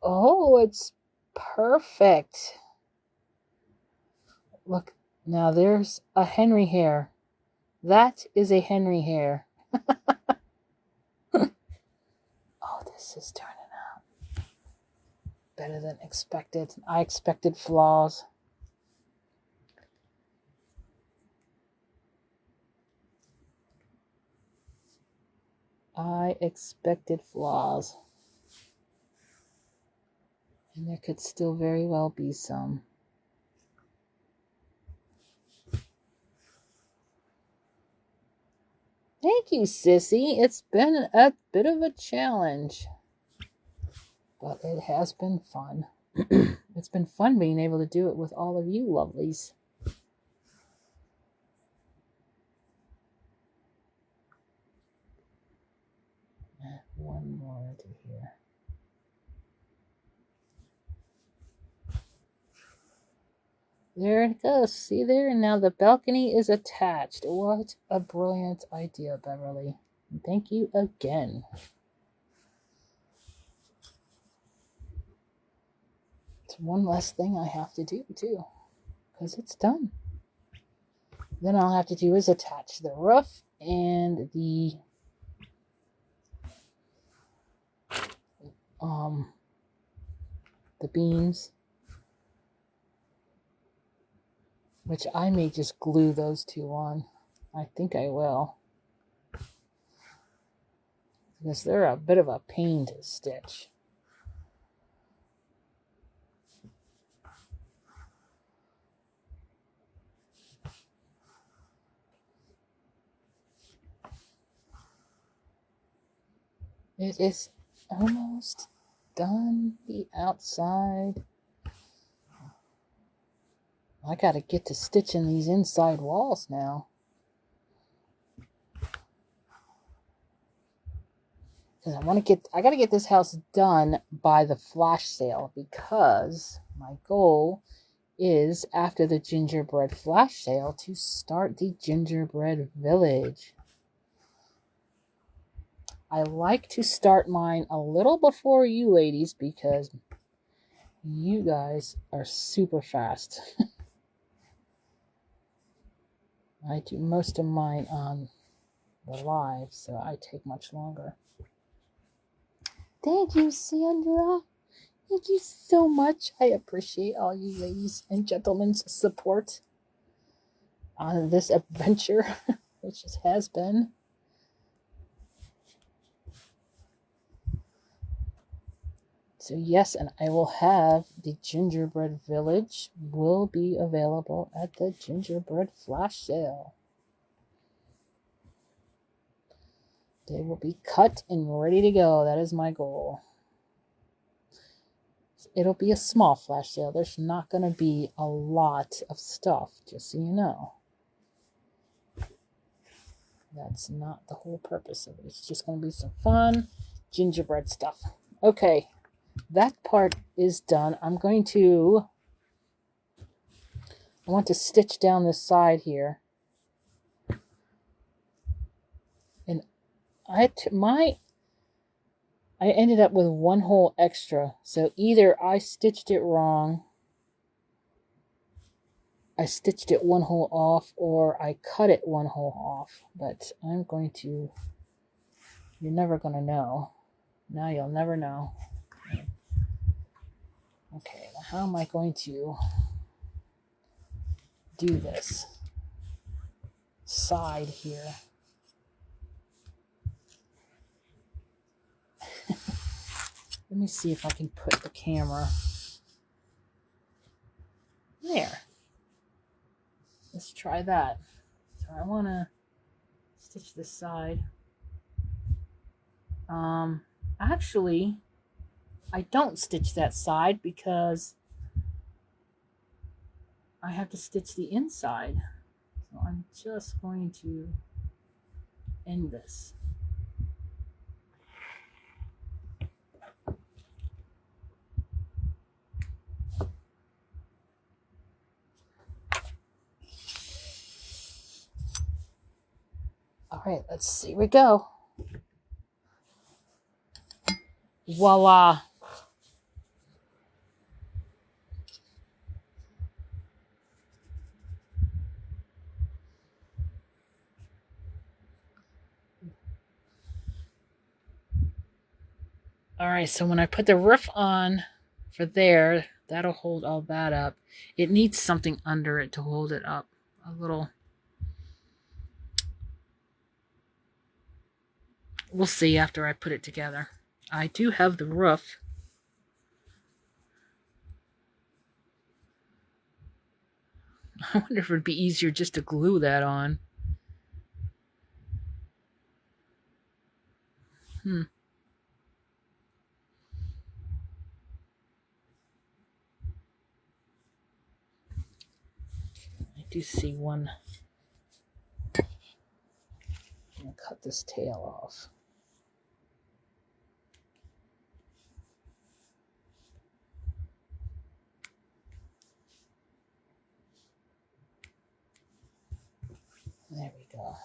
Oh, it's perfect. Look, now there's a Henry hare. That is a Henry hare. Oh, this is turning out better than expected. I expected flaws. I expected flaws. And there could still very well be some. Thank you, Sissy. It's been a bit of a challenge, but it has been fun. It's been fun being able to do it with all of you lovelies. One more to here. There it goes. See there? And now the balcony is attached. What a brilliant idea, Beverly. And thank you again. It's one less thing I have to do, too, because it's done. Then all I have to do is attach the roof and the beams, which I may just glue those two on. I think I will, because they're a bit of a pain to stitch. It is almost done, the outside. I gotta get to stitching these inside walls now. Because I gotta get this house done by the flash sale, because my goal is, after the gingerbread flash sale, to start the gingerbread village. I like to start mine a little before you ladies, because you guys are super fast. I do most of mine on the live, so I take much longer. Thank you, Sandra. Thank you so much. I appreciate all you ladies and gentlemen's support on this adventure, which it has been. So yes, and I will have the Gingerbread Village will be available at the Gingerbread Flash Sale. They will be cut and ready to go. That is my goal. It'll be a small flash sale. There's not going to be a lot of stuff, just so you know. That's not the whole purpose of it. It's just going to be some fun gingerbread stuff. Okay, that part is done. I want to stitch down this side here. And I ended up with one hole extra. So either I stitched it wrong, I stitched it one hole off, or I cut it one hole off. But you're never going to know. Now you'll never know. Okay, well, how am I going to do this side here? Let me see if I can put the camera there. Let's try that. So I want to stitch this side. Actually, I don't stitch that side because I have to stitch the inside. So I'm just going to end this. All right, let's see. Here we go. Voila. All right, so when I put the roof on for there, that'll hold all that up. It needs something under it to hold it up. A little. We'll see after I put it together. I do have the roof. I wonder if it would be easier just to glue that on. I do see one. I'm going to cut this tail off. There we go.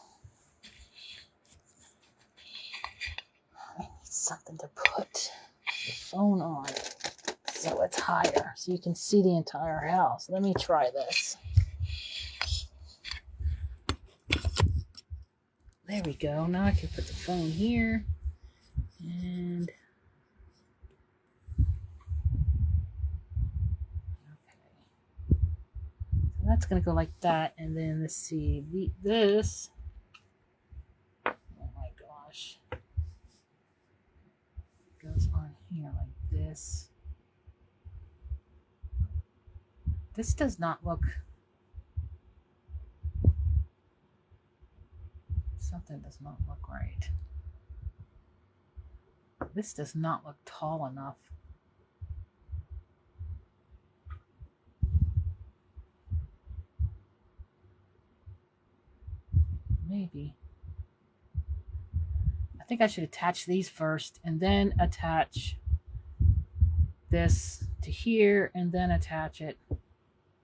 I need something to put the phone on so it's higher, so you can see the entire house. Let me try this. There we go. Now I can put the phone here. And okay. So that's going to go like that. And then let's see. This. Oh my gosh. Goes on here like this. This does not look. Something does not look right. This does not look tall enough. Maybe. I think I should attach these first and then attach this to here and then attach it.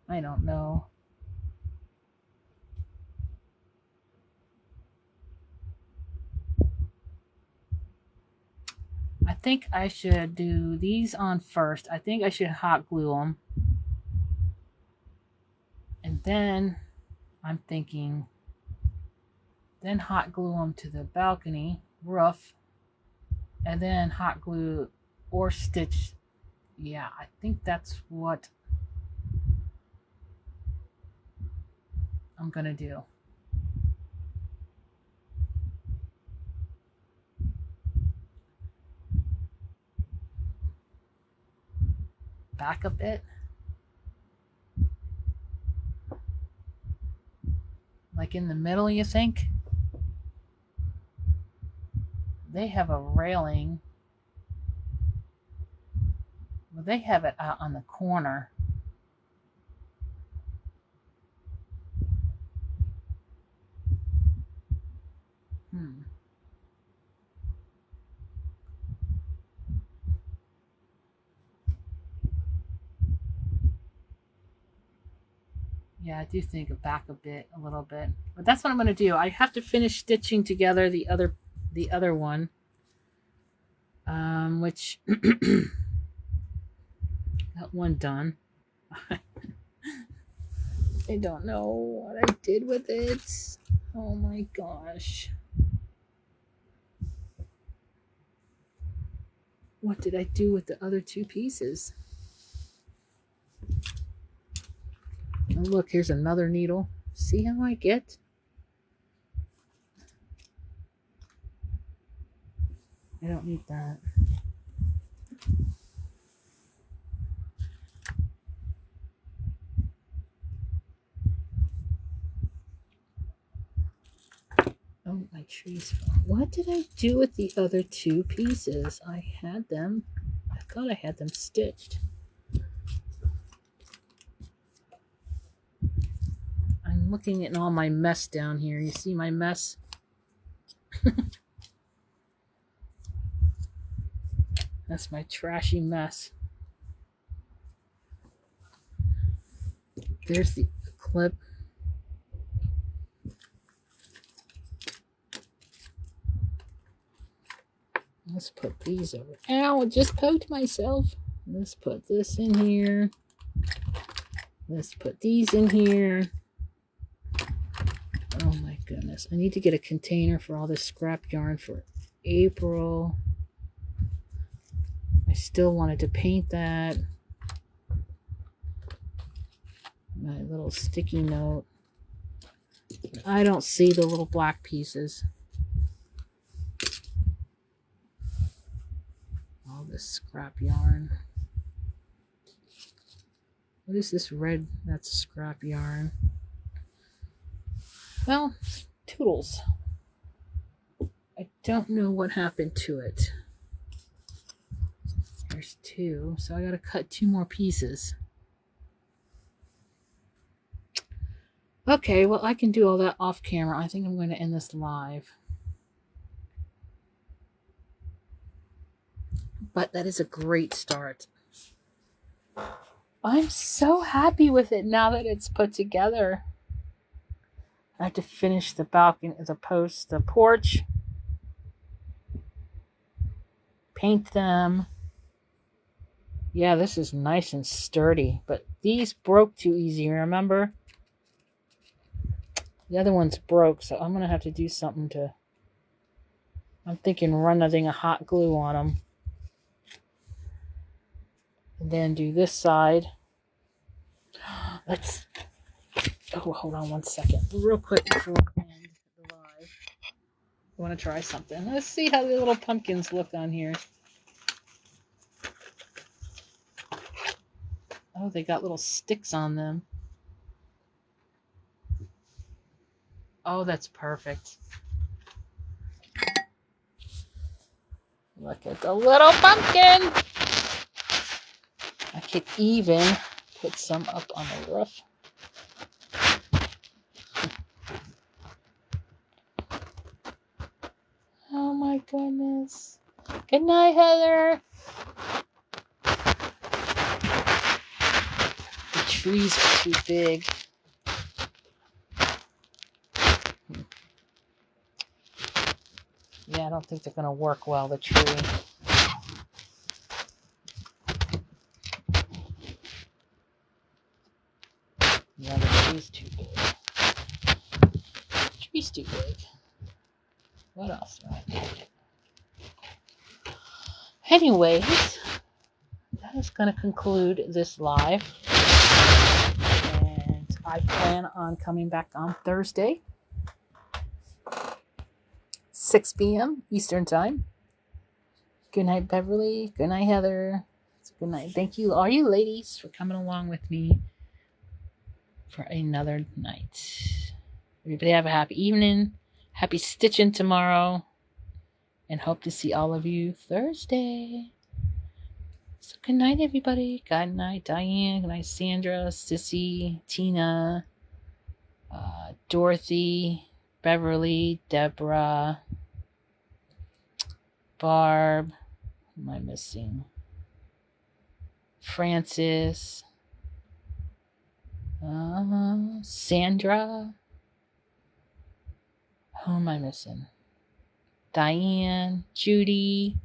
I don't know. I think I should do these on first. I think I should hot glue them. And then I'm thinking, then hot glue them to the balcony roof. And then hot glue or stitch. Yeah, I think that's what I'm going to do. back a bit. Like in the middle, you think? They have a railing. Well, they have it out on the corner. Yeah, I do think back a little bit. But that's what I'm going to do. I have to finish stitching together the other one. Which got one done. I don't know what I did with it. Oh my gosh. What did I do with the other two pieces? Oh, look, here's another needle. See how I get? I don't need that. Oh, my trees. What did I do with the other two pieces? I had them. I thought I had them stitched. I'm looking at all my mess down here. You see my mess? That's my trashy mess. There's the clip. Let's put these over. Ow, I just poked myself. Let's put this in here. Let's put these in here. Oh my goodness. I need to get a container for all this scrap yarn for April. I still wanted to paint that. My little sticky note. I don't see the little black pieces. All this scrap yarn. What is this red? That's scrap yarn. Well, toodles. I don't know what happened to it. There's two, so I gotta cut two more pieces. Okay, well, I can do all that off camera. I think I'm going to end this live. But that is a great start. I'm so happy with it now that it's put together. I have to finish the balcony, the post, the porch. Paint them. Yeah, this is nice and sturdy. But these broke too easy, remember? The other ones broke, so I'm going to have to do something to... I'm thinking running a hot glue on them. And then do this side. Let's... Oh, hold on one second. Real quick before I end the live. I want to try something. Let's see how the little pumpkins look on here. Oh, they got little sticks on them. Oh, that's perfect. Look at the little pumpkin. I could even put some up on the roof. Oh my goodness. Good night, Heather. The trees are too big. Yeah, I don't think they're going to work well, the tree. Yeah, the tree's too big. The tree's too big. What else? Anyways, that is going to conclude this live. And I plan on coming back on Thursday. 6 p.m. Eastern Time. Good night, Beverly. Good night, Heather. Good night. Thank you, all you ladies, for coming along with me for another night. Everybody have a happy evening. Happy stitching tomorrow. And hope to see all of you Thursday. So good night, everybody. Good night, Diane. Good night, Sandra, Sissy, Tina, Dorothy, Beverly, Deborah, Barb. Who am I missing? Francis, Sandra. Who am I missing? Diane, Judy.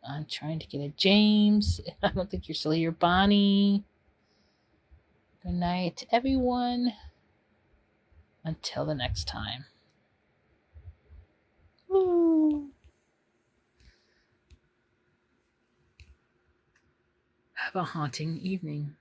I'm trying to get a James. I don't think you're still here. Bonnie. Good night, everyone. Until the next time. Woo. Have a haunting evening.